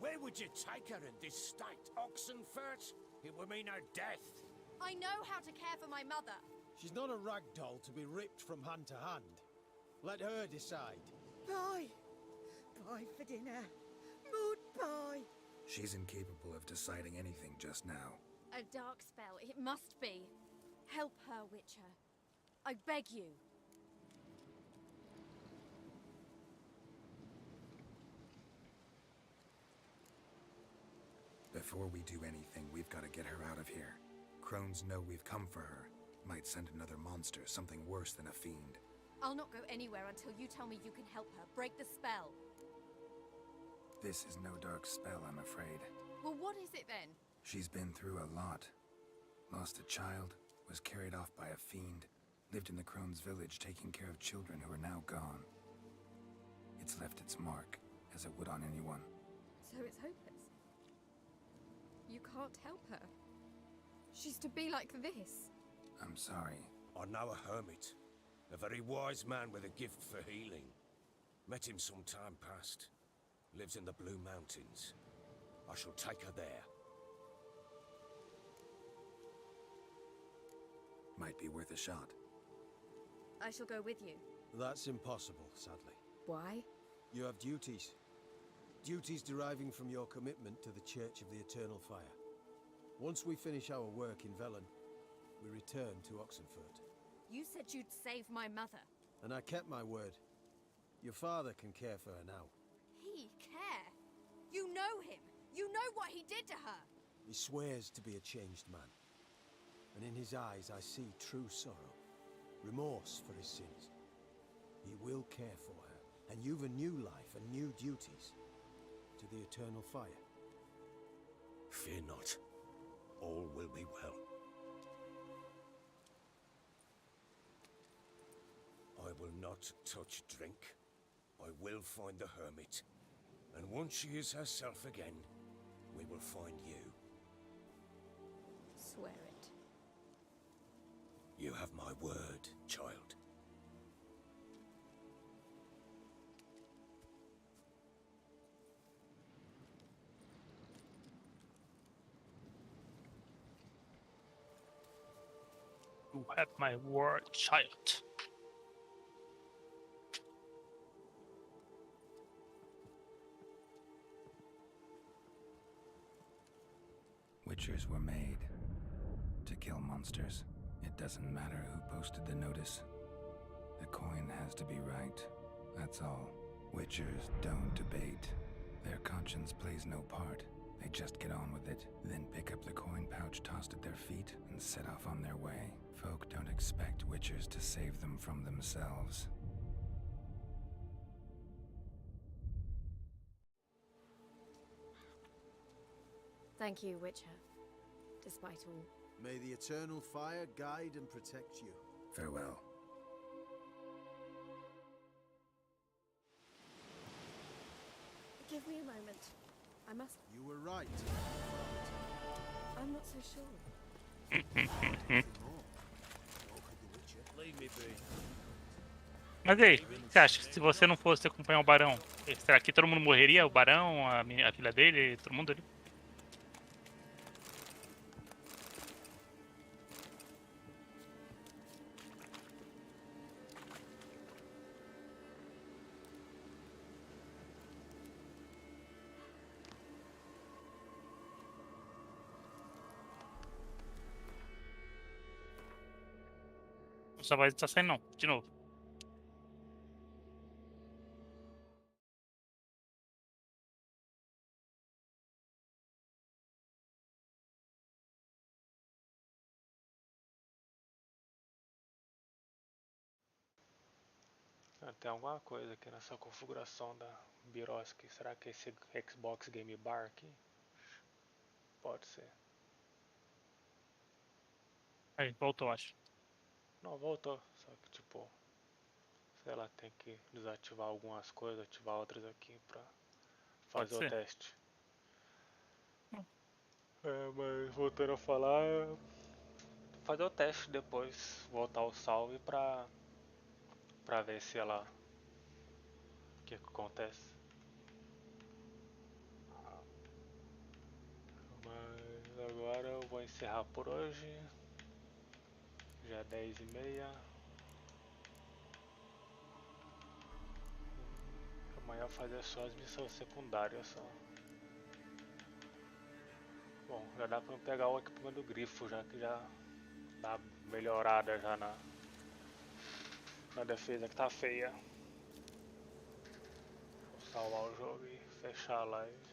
Where would you take her in this state? Oxenfurt? It would mean her death. I know how to care for my mother. She's not a rag doll to be ripped from hand to hand. Let her decide. Bye. Bye for dinner. Mood bye. She's incapable of deciding anything just now. A dark spell, it must be. Help her, Witcher. I beg you. Before we do anything, we've got to get her out of here. Crones know we've come for her. Might send another monster, something worse than a fiend. I'll not go anywhere until you tell me you can help her. Break the spell. This is no dark spell, I'm afraid. Well, what is it then? She's been through a lot. Lost a child, was carried off by a fiend, lived in the Crone's village taking care of children who are now gone. It's left its mark, as it would on anyone. So it's hopeless. You can't help her. She's to be like this. I'm sorry. I know a hermit. A very wise man with a gift for healing. Met him some time past. Lives in the Blue Mountains. I shall take her there. Might be worth a shot. I shall go with you. That's impossible, sadly. Why? You have duties. Duties deriving from your commitment to the Church of the Eternal Fire. Once we finish our work in Velen, we return to Oxenfurt. You said you'd save my mother. And I kept my word. Your father can care for her now. He care? You know him. You know what he did to her. He swears to be a changed man. And in his eyes I see true sorrow. Remorse for his sins. He will care for her. And you've a new life and new duties. to the eternal fire? Fear not. All will be well. I will not touch drink. I will find the hermit. And once she is herself again, we will find you. Swear it. You have my word, child. You have my word, child. Witchers were made to kill monsters. It doesn't matter who posted the notice. The coin has to be right. That's all. Witchers don't debate. Their conscience plays no part. They just get on with it, then pick up the coin pouch tossed at their feet and set off on their way. Folk don't expect witchers to save them from themselves. Thank you, Witcher. Despite all. May the eternal fire guide and protect you. Farewell. Give me a moment. I must... You were right. I'm not so sure. Leave me be. Mas e aí, você acha que se você não fosse acompanhar o Barão, será que todo mundo morreria? O Barão, a filha dele, todo mundo ali? Sua voz não tá saindo não, de novo. Tem alguma coisa aqui nessa configuração da Biroski. Será que é esse Xbox Game Bar aqui? Pode ser. Aí, voltou, acho. Não, voltou. Só que tipo, sei lá, tem que desativar algumas coisas, ativar outras aqui pra fazer o teste. Mas voltando a falar, fazer o teste depois, voltar o salve pra ver se ela... o que acontece. Mas agora eu vou encerrar por hoje. Já é 10h30. Amanhã fazer só as missões secundárias só. Bom, já dá pra eu pegar o equipamento do grifo, já que já dá melhorada já na defesa que tá feia. Vou salvar o jogo e fechar a live.